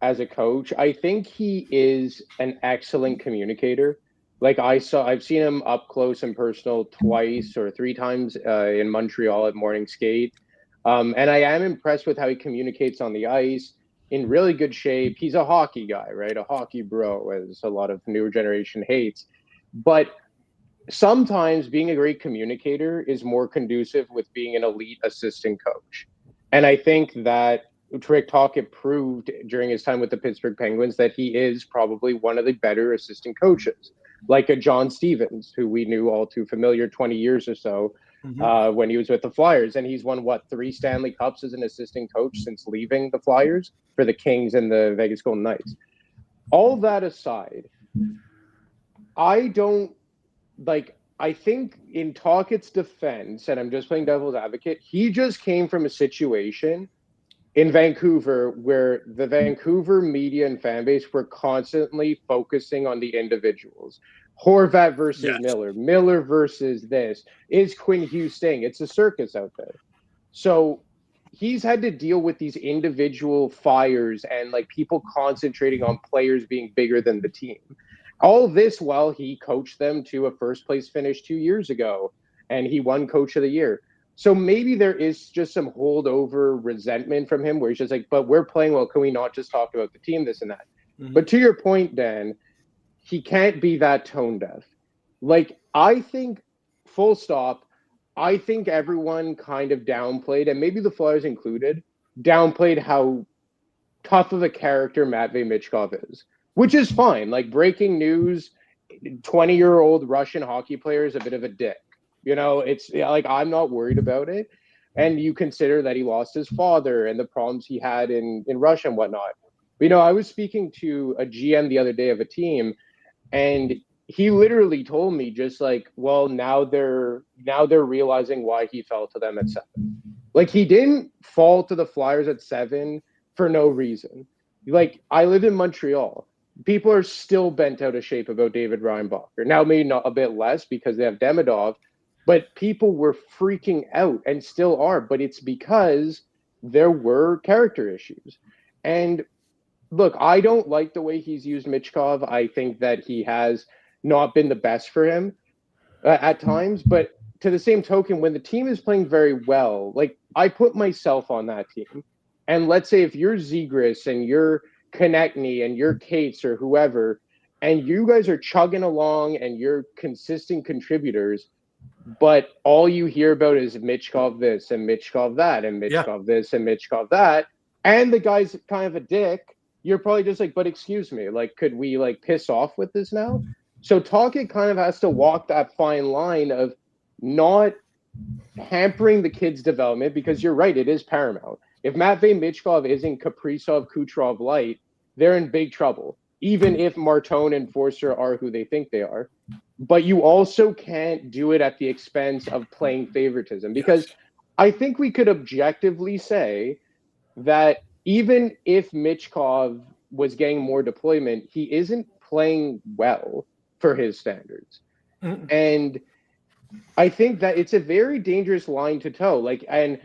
as a coach. I think he is an excellent communicator. Like, I've seen him up close and personal twice or three times in Montreal at morning skate. And I am impressed with how he communicates on the ice, in really good shape. He's a hockey guy, right? A hockey bro, as a lot of newer generation hates. But sometimes being a great communicator is more conducive with being an elite assistant coach. And I think that Rick Tocchet proved during his time with the Pittsburgh Penguins that he is probably one of the better assistant coaches, like a John Stevens, who we knew all too familiar 20 years or so when he was with the Flyers. And he's won, 3 Stanley Cups as an assistant coach since leaving the Flyers for the Kings and the Vegas Golden Knights. All that aside, I think in Tocchet's defense, and I'm just playing devil's advocate, he just came from a situation in Vancouver where the Vancouver media and fan base were constantly focusing on the individuals. Horvat versus Miller versus this. Is Quinn Hughes staying? It's a circus out there. So he's had to deal with these individual fires and like people concentrating on players being bigger than the team. All this while he coached them to a first place finish 2 years ago, and he won Coach of the Year. So maybe there is just some holdover resentment from him where he's just like, but we're playing well. Can we not just talk about the team, this and that? But to your point, Dan, he can't be that tone deaf. Like, I think, full stop, I think everyone kind of downplayed, and maybe the Flyers included, downplayed how tough of a character Matvei Michkov is, which is fine. Like, breaking news, 20-year-old Russian hockey player is a bit of a dick. You know, it's like, I'm not worried about it. And you consider that he lost his father and the problems he had in Russia and whatnot. But, I was speaking to a GM the other day of a team, and he literally told me just like, well, now they're realizing why he fell to them at 7. Like, he didn't fall to the Flyers at 7 for no reason. Like, I live in Montreal. People are still bent out of shape about David Reinbacher. Now, maybe not a bit less because they have Demidov, but people were freaking out and still are. But it's because there were character issues. And look, I don't like the way he's used Michkov. I think that he has not been the best for him at times. But to the same token, when the team is playing very well, like, I put myself on that team. And let's say if you're Zegras and you're Konechny and you're Cates or whoever, and you guys are chugging along and you're consistent contributors, but all you hear about is Michkov this and Michkov that and Michkov this and Michkov that, and the guy's kind of a dick, you're probably just like, but excuse me, like, could we like piss off with this now? So Tocchet kind of has to walk that fine line of not hampering the kid's development, because you're right, it is paramount. If Matvei Michkov isn't Kaprizov, Kucherov light, they're in big trouble, even if Martone and Foerster are who they think they are. But you also can't do it at the expense of playing favoritism, because I think we could objectively say that even if Michkov was getting more deployment, he isn't playing well for his standards. And I think that it's a very dangerous line to toe. Like, and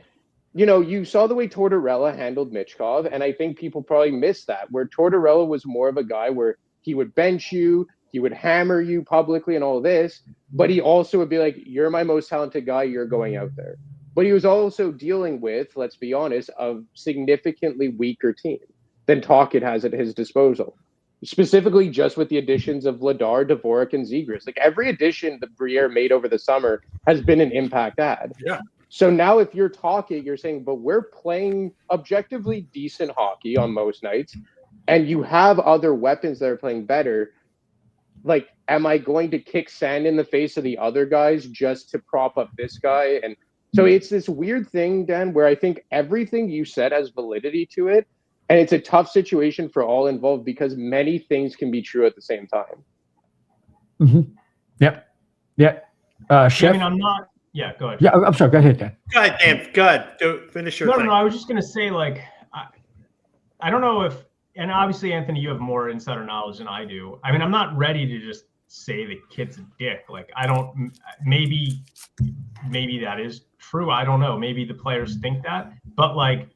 you saw the way Tortorella handled Michkov, and I think people probably missed that, where Tortorella was more of a guy where he would bench you, he would hammer you publicly and all this, but he also would be like, you're my most talented guy, you're going out there. But he was also dealing with, let's be honest, a significantly weaker team than Tocchet has at his disposal. Specifically just with the additions of Vladar, Dvorak, and Zegras. Like every addition that Briere made over the summer has been an impact ad. Yeah. So now if you're Tocchet, you're saying, but we're playing objectively decent hockey on most nights, and you have other weapons that are playing better. Like, am I going to kick sand in the face of the other guys just to prop up this guy? And so it's this weird thing, Dan, where I think everything you said has validity to it. And it's a tough situation for all involved because many things can be true at the same time. Mm-hmm. Yep. Yeah. Chef? I mean, I'm not. Yeah, go ahead. Yeah, I'm sorry. Go ahead, Dan. Go ahead, Dan. Go ahead. Finish your thing. No. I was just going to say, like, I don't know if, and obviously, Anthony, you have more insider knowledge than I do. I mean, I'm not ready to just say the kid's a dick. Like, I don't, maybe that is true. I don't know. Maybe the players think that. But, like,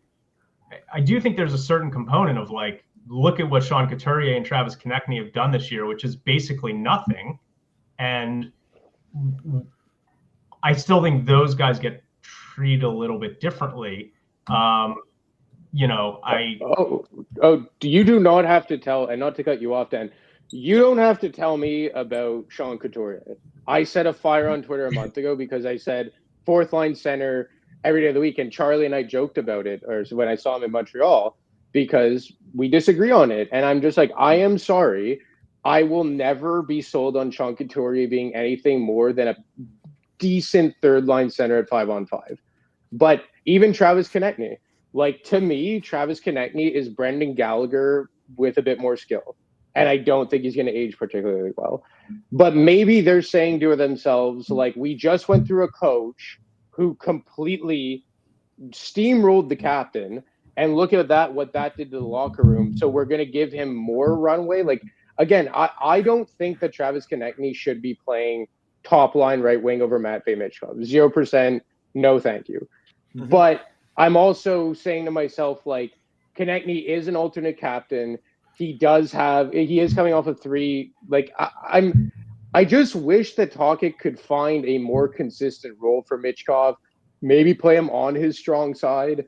I do think there's a certain component of, like, look at what Sean Couturier and Travis Konechny have done this year, which is basically nothing. And I still think those guys get treated a little bit differently. You do not have to tell, and not to cut you off, Dan, you don't have to tell me about Sean Couturier. I set a fire on Twitter a month ago because I said fourth line center every day of the week, and Charlie and I joked about it, or when I saw him in Montreal, because we disagree on it. And I'm just like, I am sorry. I will never be sold on Sean Couturier being anything more than a decent third line center at 5-on-5. But even Travis Konechny, like, to me, Travis Konechny is Brendan Gallagher with a bit more skill. And I don't think he's going to age particularly well. But maybe they're saying to themselves, like, we just went through a coach who completely steamrolled the captain, and look at that, what that did to the locker room. So we're going to give him more runway. Like, again, I don't think that Travis Konechny should be playing top line right wing over Matvei Michkov. 0%, no thank you. Mm-hmm. But I'm also saying to myself, like, Konechny is an alternate captain. He is coming off of 3. Like, I just wish that Tocchet could find a more consistent role for Michkov, maybe play him on his strong side,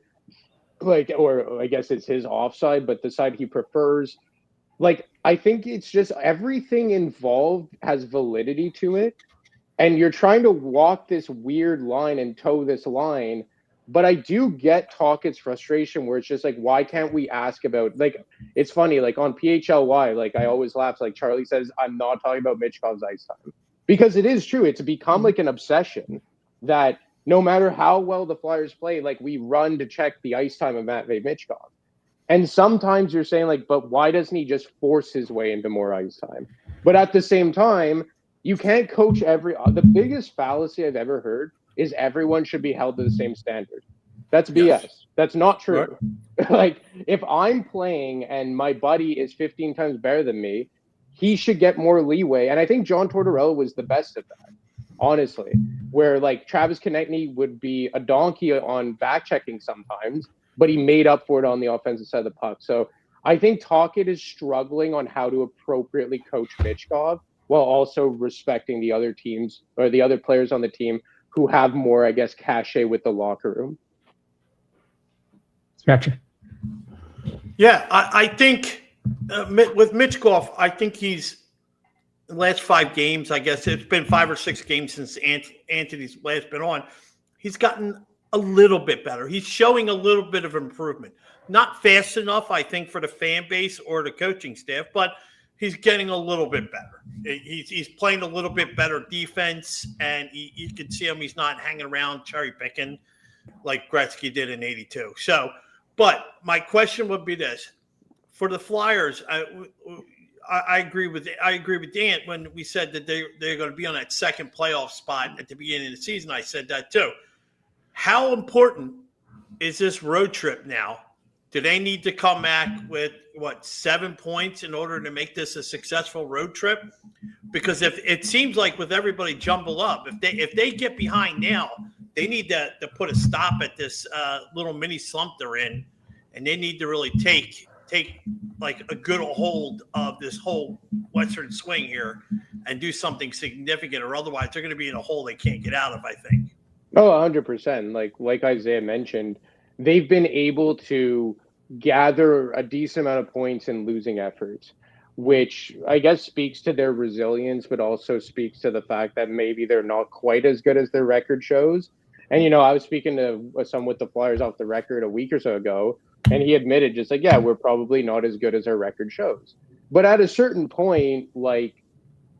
like, or I guess it's his offside, but the side he prefers. Like, I think it's just everything involved has validity to it, and you're trying to walk this weird line and toe this line. But I do get Tocchet's frustration where it's just like, why can't we ask about, like, it's funny, like on PHLY, like I always laugh, like Charlie says, I'm not talking about Michkov's ice time. Because it is true. It's become like an obsession that no matter how well the Flyers play, like, we run to check the ice time of Matvei Michkov. And sometimes you're saying, like, but why doesn't he just force his way into more ice time? But at the same time, you can't coach the biggest fallacy I've ever heard is everyone should be held to the same standard. That's BS. Yes. That's not true. Right. Like, if I'm playing and my buddy is 15 times better than me, he should get more leeway. And I think John Tortorella was the best at that, honestly, where, like, Travis Konechny would be a donkey on back-checking sometimes, but he made up for it on the offensive side of the puck. So I think Tocchet is struggling on how to appropriately coach Michkov while also respecting the other teams or the other players on the team who have more, I guess, cachet with the locker room. Gotcha. Yeah, I think with Michkov, I think he's the last 5 games, I guess it's been 5 or 6 games since Anthony's last been on. He's gotten a little bit better. He's showing a little bit of improvement. Not fast enough, I think, for the fan base or the coaching staff, but he's getting a little bit better. He's playing a little bit better defense, and you can see him. He's not hanging around cherry picking like Gretzky did in '82. So, but my question would be this: for the Flyers, I agree with Dan when we said that they're going to be on that second playoff spot at the beginning of the season. I said that too. How important is this road trip now? Do they need to come back with 7 points in order to make this a successful road trip? Because if it seems like with everybody jumbled up, if they get behind now, they need to put a stop at this little mini slump they're in, and they need to really take like a good hold of this whole Western swing here and do something significant, or otherwise they're going to be in a hole they can't get out of, I think. Oh, 100%. Like Isaiah mentioned, they've been able to gather a decent amount of points in losing efforts, which I guess speaks to their resilience, but also speaks to the fact that maybe they're not quite as good as their record shows. And, I was speaking to someone with the Flyers off the record a week or so ago, and he admitted just like, yeah, we're probably not as good as our record shows. But at a certain point, like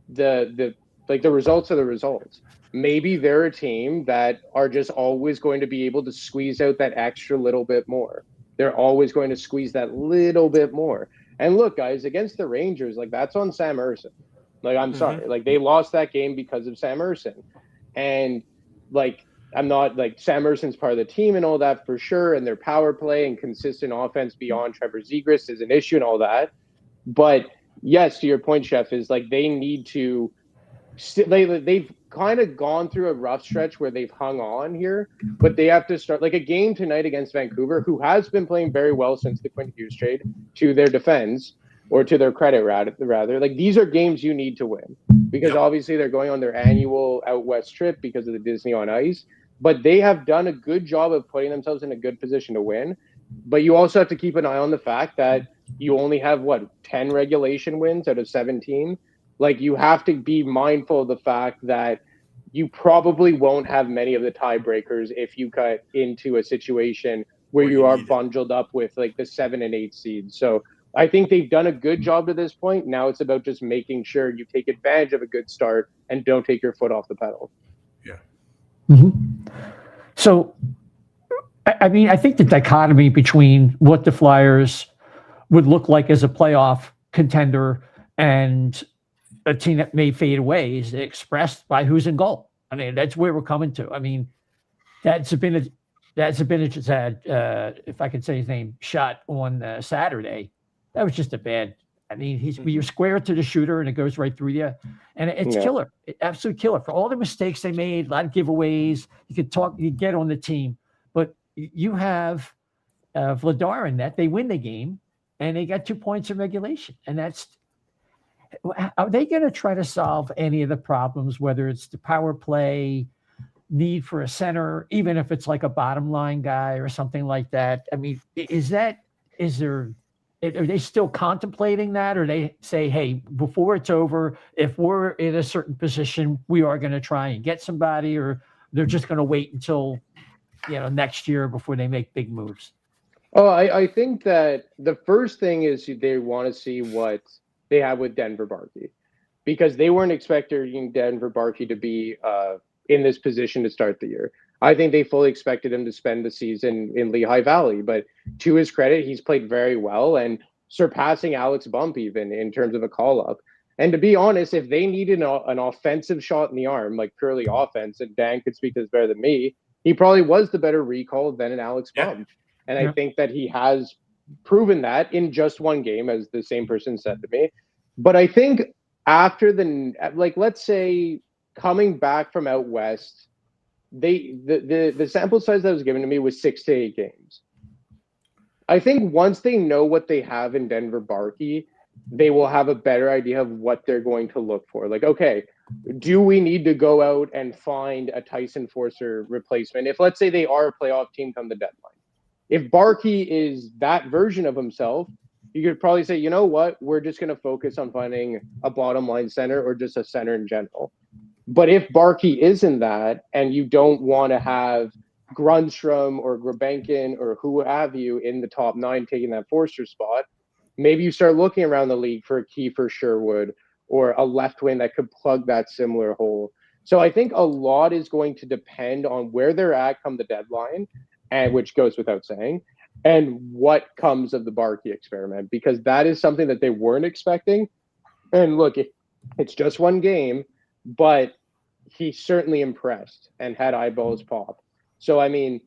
the results are the results. Maybe they're a team that are just always going to be able to squeeze out that extra little bit more. They're always going to squeeze that little bit more. And look, guys, against the Rangers, like that's on Sam Ersson. Like, I'm sorry. Like they lost that game because of Sam Ersson. And like, I'm not like Sam Ersson's part of the team and all that for sure. And their power play and consistent offense beyond Trevor Zegras is an issue and all that. But yes, to your point, Chef, is like they need to they've kind of gone through a rough stretch where they've hung on here, but they have to start like a game tonight against Vancouver, who has been playing very well since the Quinn Hughes trade, to their defense, or to their credit rather. Like these are games you need to win because obviously they're going on their annual out west trip because of the Disney on Ice, but they have done a good job of putting themselves in a good position to win. But you also have to keep an eye on the fact that you only have 10 regulation wins out of 17. Like you have to be mindful of the fact that you probably won't have many of the tiebreakers if you cut into a situation where you are bundled up with like the 7 and 8 seeds. So I think they've done a good job to this point. Now it's about just making sure you take advantage of a good start and don't take your foot off the pedal. Yeah. Mm-hmm. So, I mean, I think the dichotomy between what the Flyers would look like as a playoff contender and a team that may fade away is expressed by who's in goal. I mean, that's where we're coming to. I mean, that's a just had, if I could say his name, shot on Saturday. That was just a bad. I mean, you're square to the shooter and it goes right through you, and it's killer, absolute killer for all the mistakes they made, a lot of giveaways. You get on the team, but you have Vladar in that they win the game and they got 2 points in regulation, and that's. Are they going to try to solve any of the problems, whether it's the power play, need for a center, even if it's like a bottom line guy or something like that? I mean, are they still contemplating that, or they say, hey, before it's over, if we're in a certain position, we are going to try and get somebody, or they're just going to wait until, next year before they make big moves? Oh, I think that the first thing is they want to see what they have with Denver Barkey, because they weren't expecting Denver Barkey to be in this position to start the year. I think they fully expected him to spend the season in Lehigh Valley, but to his credit, he's played very well and surpassing Alex Bump even in terms of a call-up. And to be honest, if they needed an offensive shot in the arm, like purely offense, and Dan could speak to this better than me, he probably was the better recall than an Alex Bump. And I think that he has proven that in just one game, as the same person said to me. But I think after let's say coming back from out west, the sample size that was given to me was 6 to 8 games. I think once they know what they have in Denver Barkey, they will have a better idea of what they're going to look for. Like, okay, do we need to go out and find a Tyson Foerster replacement? If let's say they are a playoff team come the deadline. If Barkey is that version of himself, you could probably say, you know what, we're just going to focus on finding a bottom line center or just a center in general. But if Barkey isn't that, and you don't want to have Grundstrom or Grabenkin or who have you in the top 9 taking that Foerster spot, maybe you start looking around the league for a Kiefer Sherwood or a left wing that could plug that similar hole. So I think a lot is going to depend on where they're at come the deadline, and which goes without saying, and what comes of the Barkey experiment, because that is something that they weren't expecting. And look, it's just one game, but he certainly impressed and had eyeballs pop. So, I mean,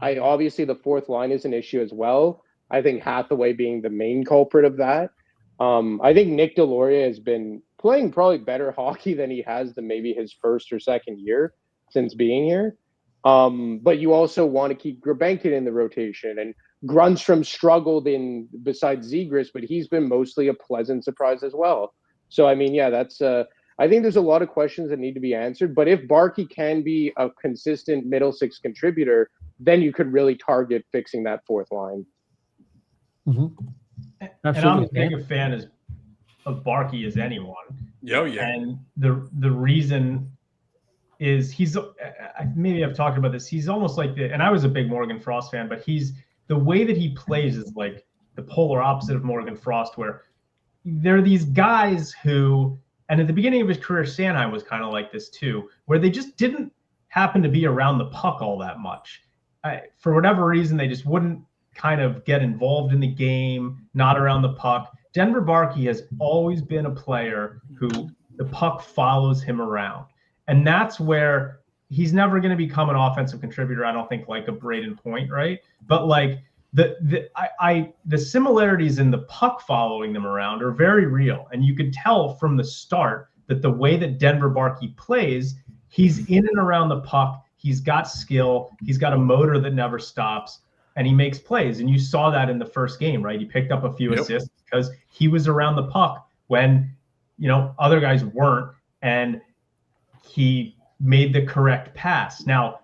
obviously the fourth line is an issue as well. I think Hathaway being the main culprit of that. I think Nick Deslauriers has been playing probably better hockey than he has than maybe his first or second year since being here. But you also want to keep Grabenkin in the rotation, and Grundstrom struggled in besides Zegras, but he's been mostly a pleasant surprise as well. So, I mean, yeah, that's I think there's a lot of questions that need to be answered. But if Barkey can be a consistent middle six contributor, then you could really target fixing that fourth line. And I'm as big a fan of Barkey as anyone. Yeah. And the reason is maybe I've talked about this. He's almost like and I was a big Morgan Frost fan, but the way that he plays is like the polar opposite of Morgan Frost, where there are these guys who, and at the beginning of his career, Sanheim was kind of like this too, where they just didn't happen to be around the puck all that much. For whatever reason, they just wouldn't kind of get involved in the game, not around the puck. Denver Barkey has always been a player who the puck follows him around. And that's where he's never going to become an offensive contributor, I don't think, like a Braden Point, right? But like the similarities in the puck following them around are very real. And you could tell from the start that the way that Denver Barkey plays, he's in and around the puck. He's got skill. He's got a motor that never stops, and he makes plays. And you saw that in the first game, right? He picked up a few assists because he was around the puck when, other guys weren't, and he made the correct pass. Now,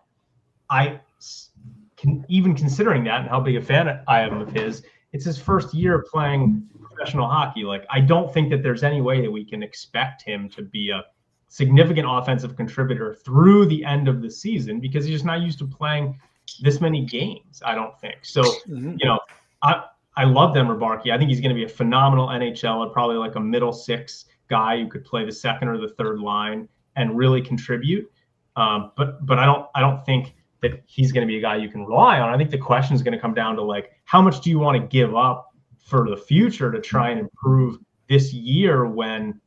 even considering that and how big a fan I am of his, it's his first year playing professional hockey. Like, I don't think that there's any way that we can expect him to be a significant offensive contributor through the end of the season, because he's just not used to playing this many games, I don't think. So, I love Denver Barkey. I think he's going to be a phenomenal NHLer, probably like a middle six guy who could play the second or the third line and really contribute. But I don't think that he's going to be a guy you can rely on. I think the question is going to come down to, like, how much do you want to give up for the future to try and improve this year when,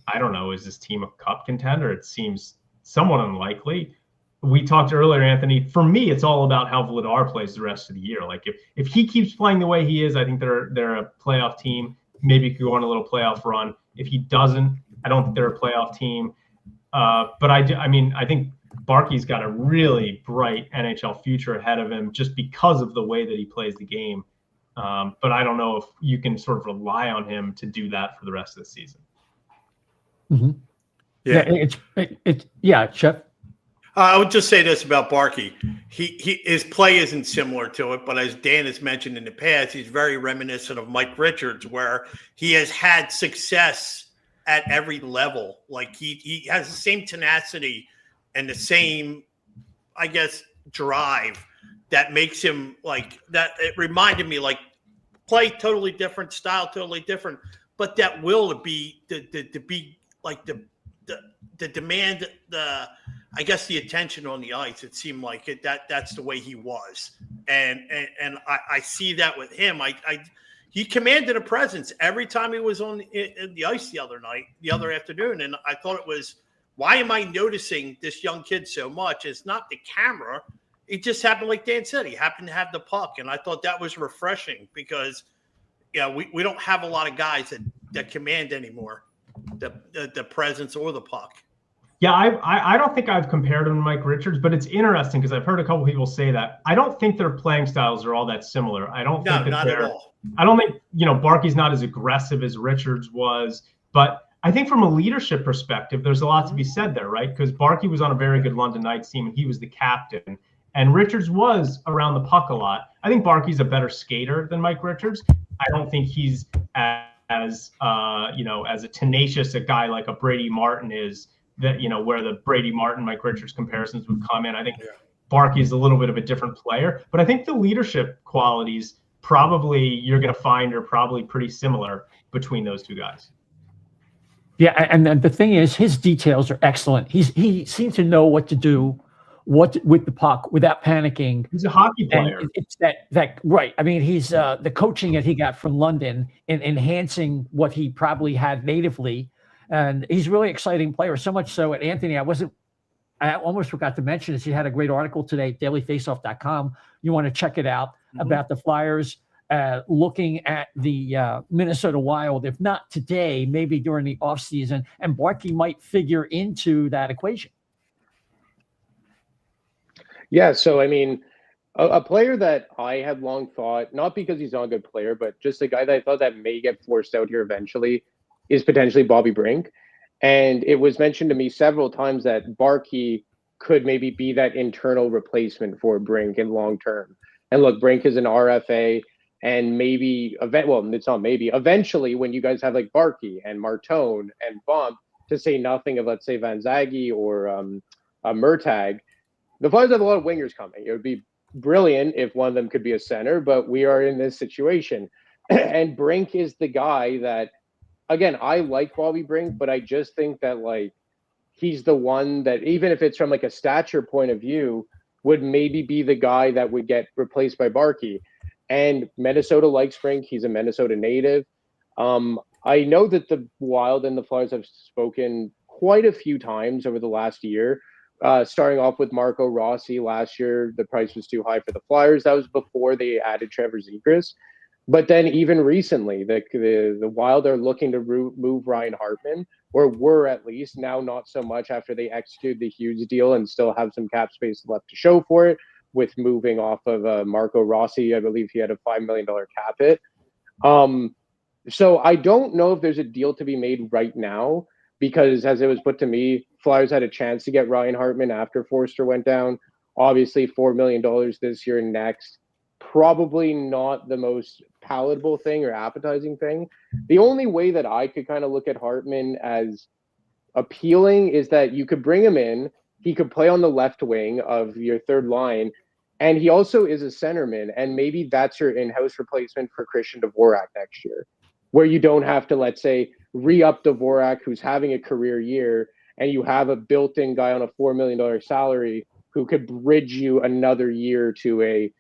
I don't know, is this team a cup contender? It seems somewhat unlikely. We talked earlier, Anthony, for me, it's all about how Vladar plays the rest of the year. Like, if he keeps playing the way he is, I think they're a playoff team. Maybe could go on a little playoff run. If he doesn't, I don't think they're a playoff team. But I think Barkey's got a really bright NHL future ahead of him just because of the way that he plays the game. But I don't know if you can sort of rely on him to do that for the rest of the season. Yeah, Chef. I would just say this about Barkey. His play isn't similar to it, but as Dan has mentioned in the past, he's very reminiscent of Mike Richards, where he has had success at every level. Like, he has the same tenacity and the same, I guess, drive that makes him like that. It reminded me, like, play totally different, style totally different, but that will to be like the demand, I guess the attention on the ice. It seemed like that's the way he was, and I see that with him. He commanded a presence every time he was on the ice the other afternoon, and I thought it was, why am I noticing this young kid so much? It's not the camera. It just happened, like Dan said, he happened to have the puck, and I thought that was refreshing because, we don't have a lot of guys that command anymore, the presence or the puck. Yeah, I don't think I've compared him to Mike Richards, but it's interesting because I've heard a couple people say that. I don't think their playing styles are all that similar. I don't think not at all. I don't think, Barkey's not as aggressive as Richards was, but I think from a leadership perspective, there's a lot to be said there, right? Because Barkey was on a very good London Knights team and he was the captain, and Richards was around the puck a lot. I think Barkey's a better skater than Mike Richards. I don't think he's as a tenacious a guy like a Brady Martin is, that, where the Brady Martin, Mike Richards comparisons would come in. I think Barkey is a little bit of a different player, but I think the leadership qualities probably you're going to find are probably pretty similar between those two guys. Yeah, and the thing is, his details are excellent. He seems to know what to do, with the puck without panicking. He's a hockey player. And it's that right. I mean, he's the coaching that he got from London in enhancing what he probably had natively. And he's a really exciting player, so much so. And Anthony, I almost forgot to mention this. He had a great article today, dailyfaceoff.com. You want to check it out about the Flyers looking at the Minnesota Wild, if not today, maybe during the offseason. And Barkey might figure into that equation. Yeah, so I mean, a player that I had long thought, not because he's not a good player, but just a guy that I thought that may get forced out here eventually, is potentially Bobby Brink. And it was mentioned to me several times that Barkey could maybe be that internal replacement for Brink in long term. And look, Brink is an RFA, and maybe well, it's not maybe. Eventually, when you guys have like Barkey and Martone and Bump, to say nothing of let's say Van Zaghi or Murtag, the Flyers have a lot of wingers coming. It would be brilliant if one of them could be a center, but we are in this situation. And Brink is the guy that, again, I like Bobby Brink, but I just think that like he's the one that, even if it's from like a stature point of view, would maybe be the guy that would get replaced by Barkey. And Minnesota likes Brink. He's a Minnesota native. I know that the Wild and the Flyers have spoken quite a few times over the last year. Starting off with Marco Rossi last year, the price was too high for the Flyers. That was before they added Trevor Zegras. But then even recently, the Wild are looking to move Ryan Hartman, or were at least, now not so much after they executed the Hughes deal and still have some cap space left to show for it, with moving off of Marco Rossi. I believe he had a $5 million cap hit. So I don't know if there's a deal to be made right now, because as it was put to me, Flyers had a chance to get Ryan Hartman after Foerster went down. Obviously, $4 million this year and next. Probably not the most palatable thing or appetizing thing. The only way that I could kind of look at Hartman as appealing is that you could bring him in. He could play on the left wing of your third line. And he also is a centerman. And maybe that's your in-house replacement for Christian Dvorak next year, where you don't have to, let's say, re-up Dvorak, who's having a career year, and you have a built-in guy on a $4 million salary who could bridge you another year to a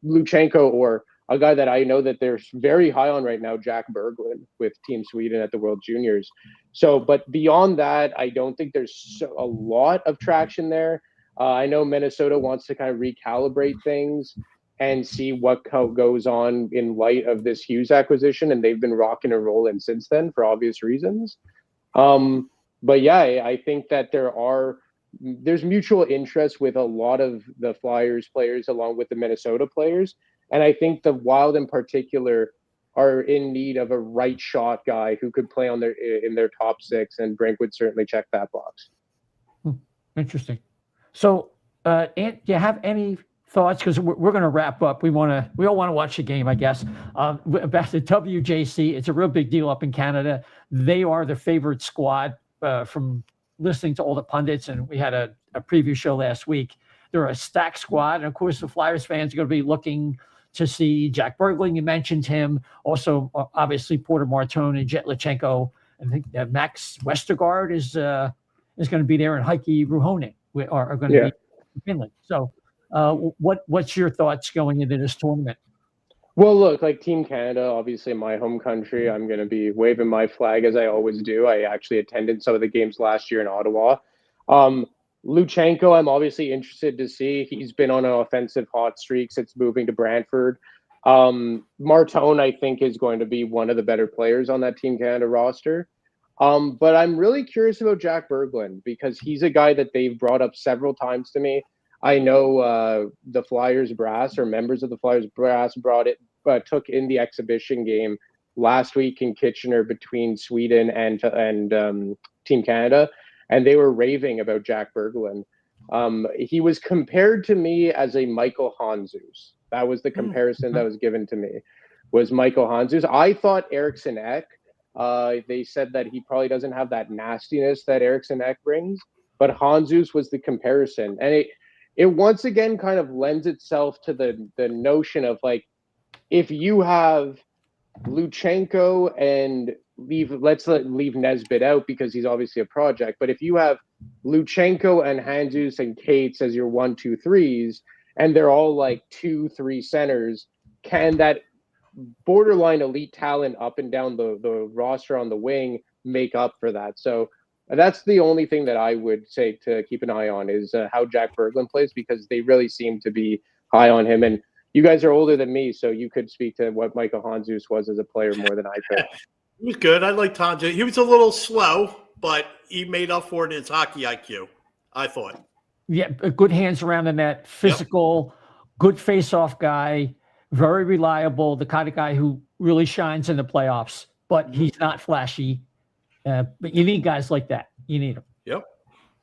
Luchenko, or a guy that I know that they're very high on right now, Jack Berglund, with Team Sweden at the World Juniors. So, but beyond that, I don't think there's a lot of traction there. I know Minnesota wants to kind of recalibrate things and see what goes on in light of this Hughes acquisition, and they've been rocking and rolling since then for obvious reasons. But yeah, I think that there's mutual interest with a lot of the Flyers players along with the Minnesota players, and I think the Wild in particular are in need of a right shot guy who could play in their top six, and Brink would certainly check that box. Interesting. So, Ant, do you have any thoughts? Because we're going to wrap up. We all want to watch the game, I guess. Back to WJC, it's a real big deal up in Canada. They are the favorite squad from listening to all the pundits, and we had a preview show last week. They're a stacked squad, and of course, the Flyers fans are going to be looking to see Jack Berglund. You mentioned him. Also, obviously, Porter Martone and Jet Lichenko. I think Max Westergaard is going to be there, and Heikki Ruhonen are going to be in Finland. So, what's your thoughts going into this tournament? Well, look, like Team Canada, obviously my home country, I'm going to be waving my flag as I always do. I actually attended some of the games last year in Ottawa. Luchenko, I'm obviously interested to see. He's been on an offensive hot streak since moving to Brantford. Martone, I think, is going to be one of the better players on that Team Canada roster. But I'm really curious about Jack Berglund, because he's a guy that they've brought up several times to me. I know the Flyers brass, or members of the Flyers brass, took in the exhibition game last week in Kitchener between Sweden and Team Canada, and they were raving about Jack Berglund. He was compared to me as a Michael Handzus. That was the comparison that was given to me, was Michael Handzus. I thought Eriksson Ek, they said that he probably doesn't have that nastiness that Eriksson Ek brings, but Handzus was the comparison. And it once again kind of lends itself to the notion of, like, if you have Luchenko and let's leave Nesbitt out because he's obviously a project, but if you have Luchenko and Handzus and Cates as your 1, 2, 3s, and they're all like 2, 3 centers, can that borderline elite talent up and down the roster on the wing make up for that? So that's the only thing that I would say to keep an eye on, is how Jack Berglund plays, because they really seem to be high on him. And you guys are older than me, so you could speak to what Michael Handzus was as a player more than I could. He was good. I liked Handzus. He was a little slow, but he made up for it in his hockey IQ, I thought. Yeah, good hands around the net, physical, good face-off guy, very reliable, the kind of guy who really shines in the playoffs, but he's not flashy. But you need guys like that. You need them. Yep.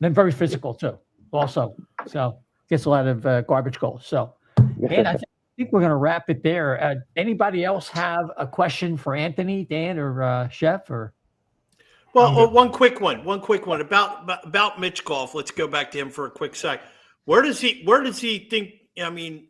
Then very physical too, also. So gets a lot of garbage goals. So, and I think we're going to wrap it there. Anybody else have a question for Anthony, Dan, or Chef? Or Well, one quick one about Mitch Golf. Let's go back to him for a quick sec. Where does he think? I mean,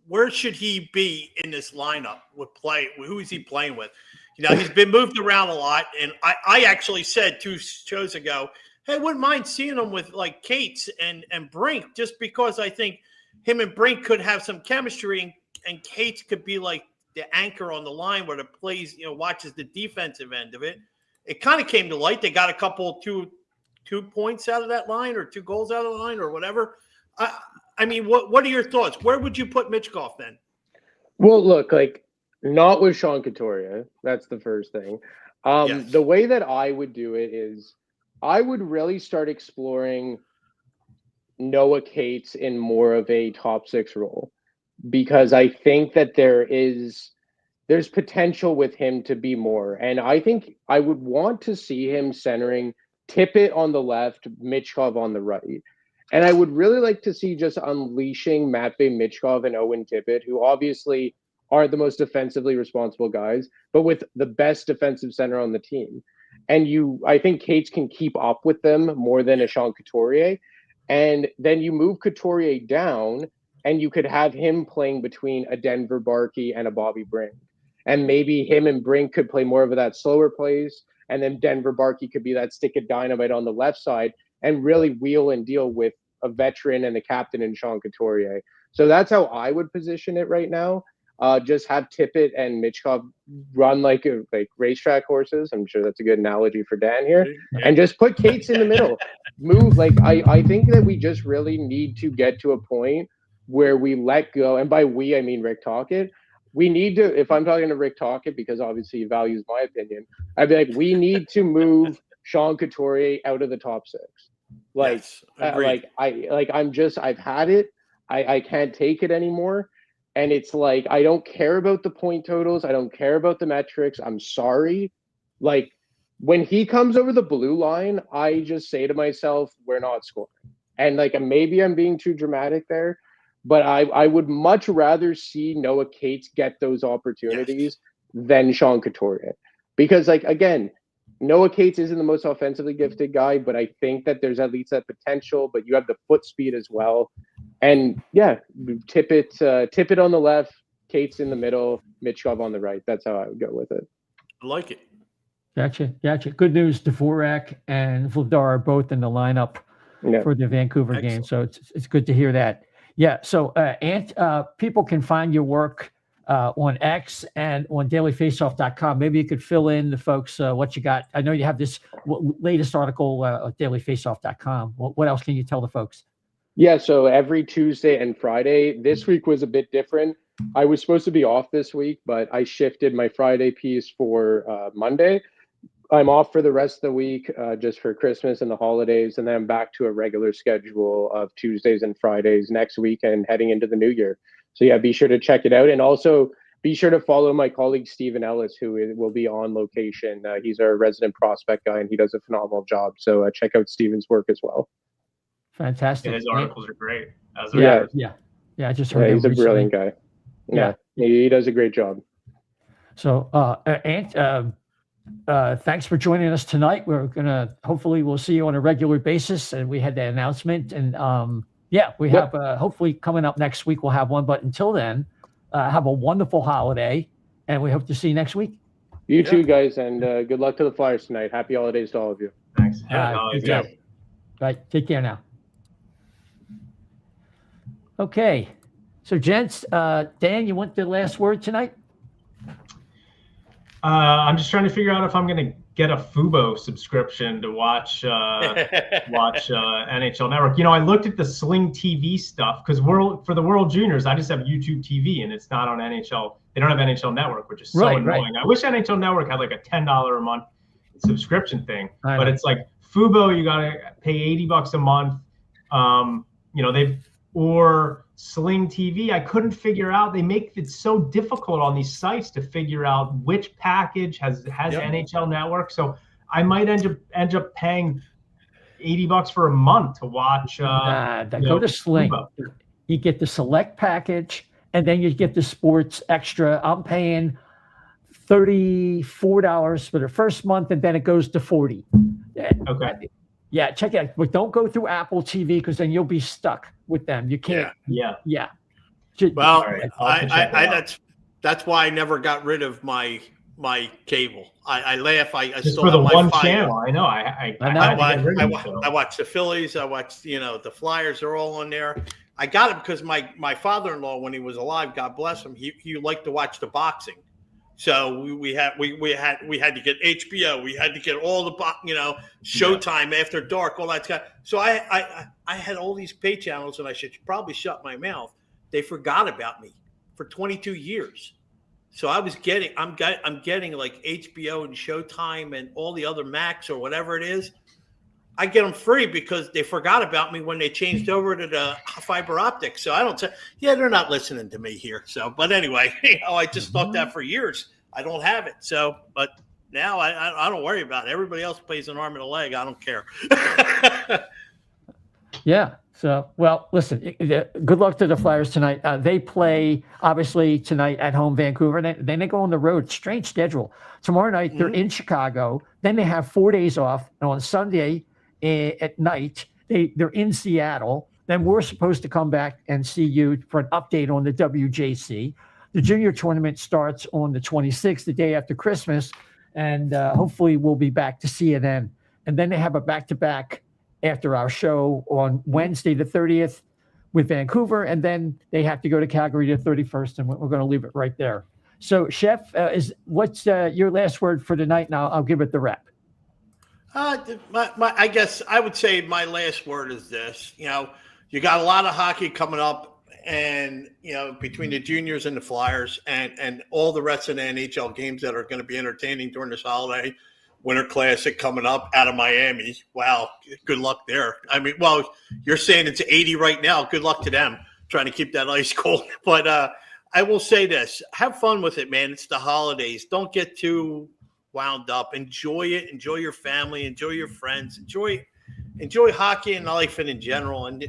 where should he be in this lineup with play? Who is he playing with? You know, he's been moved around a lot, and I actually said 2 shows ago, hey, I wouldn't mind seeing him with like Cates and Brink, just because I think him and Brink could have some chemistry, and Cates could be like the anchor on the line where the plays, watches the defensive end of it. It kind of came to light. They got a couple two points out of that line, or 2 goals out of the line, or whatever. I mean, what are your thoughts? Where would you put Mitch Golf then? Well, look, like not with Sean Couturier. That's the first thing. Yes. The way that I would do it is I would really start exploring Noah Cates in more of a top 6 role, because I think that there's potential with him to be more. And I think I would want to see him centering Tippett on the left, Mitchkov on the right. And I would really like to see just unleashing Matvei Mitchkov and Owen Tippett, who obviously aren't the most defensively responsible guys, but with the best defensive center on the team. And I think Cates can keep up with them more than a Sean Couturier. And then you move Couturier down, and you could have him playing between a Denver Barkey and a Bobby Brink. And maybe him and Brink could play more of that slower plays. And then Denver Barkey could be that stick of dynamite on the left side and really wheel and deal with a veteran and the captain in Sean Couturier. So that's how I would position it right now. Just have Tippett and Mitchkov run like racetrack horses. I'm sure that's a good analogy for Dan here. And just put Cates in the middle. Move. I think that we just really need to get to a point where we let go. And by we, I mean Rick Tocchet. We need to, if I'm talking to Rick Tocchet, because obviously he values my opinion, I'd be like, we need to move Sean Couturier out of the top 6. I've had it. I can't take it anymore. And it's like, I don't care about the point totals. I don't care about the metrics. I'm sorry. Like, when he comes over the blue line, I just say to myself, we're not scoring. And maybe I'm being too dramatic there, but I would much rather see Noah Cates get those opportunities than Sean Couturier. Because, again, Noah Cates isn't the most offensively gifted guy, but I think that there's at least that potential, but you have the foot speed as well. And, Tippett on the left, Cates in the middle, Mitchkov on the right. That's how I would go with it. I like it. Gotcha. Good news. Dvorak and Vladar are both in the lineup for the Vancouver game. So it's good to hear that. Yeah. So, people can find your work on X and on dailyfaceoff.com. Maybe you could fill in the folks what you got. I know you have this latest article at dailyfaceoff.com. What else can you tell the folks? Yeah, so every Tuesday and Friday. This week was a bit different. I was supposed to be off this week, but I shifted my Friday piece for Monday. I'm off for the rest of the week just for Christmas and the holidays, and then I'm back to a regular schedule of Tuesdays and Fridays next week and heading into the new year. So yeah, be sure to check it out. And also be sure to follow my colleague, Stephen Ellis, who will be on location. He's our resident prospect guy, and he does a phenomenal job. So check out Stephen's work as well. Fantastic. Yeah, his articles are great. I just heard he's a brilliant guy. Yeah, he does a great job. So, thanks for joining us tonight. Hopefully we'll see you on a regular basis. And we had that announcement, and we have hopefully coming up next week, we'll have one. But until then, have a wonderful holiday, and we hope to see you next week. You too, guys, and good luck to the Flyers tonight. Happy holidays to all of you. Thanks. Right, take care now. Okay, so gents, Dan, you want the last word tonight? I'm just trying to figure out if I'm going to get a Fubo subscription to watch NHL Network. I looked at the Sling TV stuff because for the World Juniors, I just have YouTube TV and it's not on NHL. They don't have NHL Network, which is so annoying. Right. I wish NHL Network had like a $10 a month subscription thing, but it's like Fubo, you got to pay $80 a month. or Sling TV. I couldn't figure out. They make it so difficult on these sites to figure out which package has NHL Network. So I might end up paying $80 for a month to watch. Go to Sling. You get the select package, and then you get the sports extra. I'm paying $34 for the first month, and then it goes to $40. Okay. Yeah, check it out. But don't go through Apple TV, because then you'll be stuck with them. You can't. Yeah. Well, right, that's why I never got rid of my cable. I laugh. I just still for the have my one Fire. channel. I know. I watch the Phillies. I watch the Flyers are all on there. I got it because my father-in-law, when he was alive, God bless him, he liked to watch the boxing. So we had to get HBO. We had to get all the Showtime, After Dark, all that stuff. So I had all these pay channels, and I should probably shut my mouth. They forgot about me for 22 years. So I'm getting like HBO and Showtime and all the other Max or whatever it is. I get them free because they forgot about me when they changed over to the fiber optic. So I don't say, they're not listening to me here. So, but anyway, I just thought that for years. I don't have it. So, but now I don't worry about it. Everybody else plays an arm and a leg. I don't care. Yeah. So, well, listen, good luck to the Flyers tonight. They play, obviously, tonight at home, Vancouver. Then they go on the road. Strange schedule. Tomorrow night, they're in Chicago. Then they have 4 days off. And on Sunday at night, they're in Seattle. Then we're supposed to come back and see you for an update on the WJC. The junior tournament starts on the 26th, the day after Christmas. And hopefully we'll be back to see you then. And then they have a back-to-back after our show on Wednesday, the 30th with Vancouver. And then they have to go to Calgary the 31st. And we're going to leave it right there. So, Chef, what's your last word for tonight? Now I'll give it the wrap. I guess I would say my last word is this. You got a lot of hockey coming up, and between the juniors and the Flyers and all the rest of the NHL games that are going to be entertaining during this holiday. Winter Classic coming up out of Miami. Wow, good luck there. I mean, well, you're saying it's 80 right now. Good luck to them trying to keep that ice cold. But I will say this. Have fun with it, man. It's the holidays. Don't get too wound up. Enjoy it. Enjoy your family. Enjoy your friends. Enjoy hockey and life in general. And,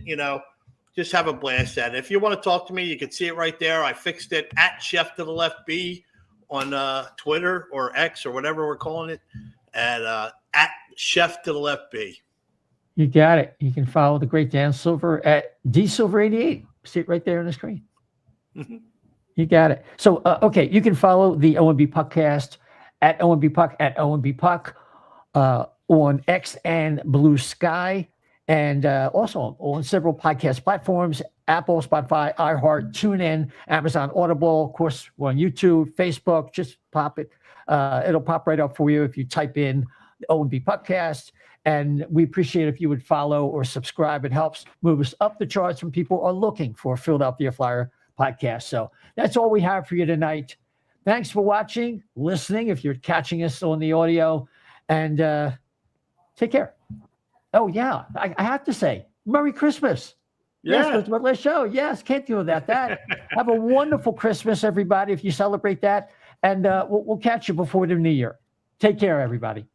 just have a blast at it. If you want to talk to me, you can see it right there. I fixed it at Chef to the Left B on Twitter or X or whatever we're calling it. At Chef to the Left B. You got it. You can follow the great Dan Silver at DSilver88. See it right there on the screen. You got it. So, okay, you can follow the O&B Puckcast at O&B Puck at O&B Puck on X and Bluesky, and also on several podcast platforms: Apple, Spotify, iHeart, TuneIn, Amazon Audible. Of course, we're on YouTube, Facebook. Just pop it. It'll pop right up for you if you type in the O&B Puckcast. And we appreciate if you would follow or subscribe. It helps move us up the charts when people are looking for a Philadelphia Flyer podcast. So that's all we have for you tonight. Thanks for watching, listening, if you're catching us on the audio. And take care. Oh, yeah, I have to say, Merry Christmas. Yeah. Yes, that's my last show. Yes, can't do without that. Have a wonderful Christmas, everybody, if you celebrate that. And we'll catch you before the new year. Take care, everybody.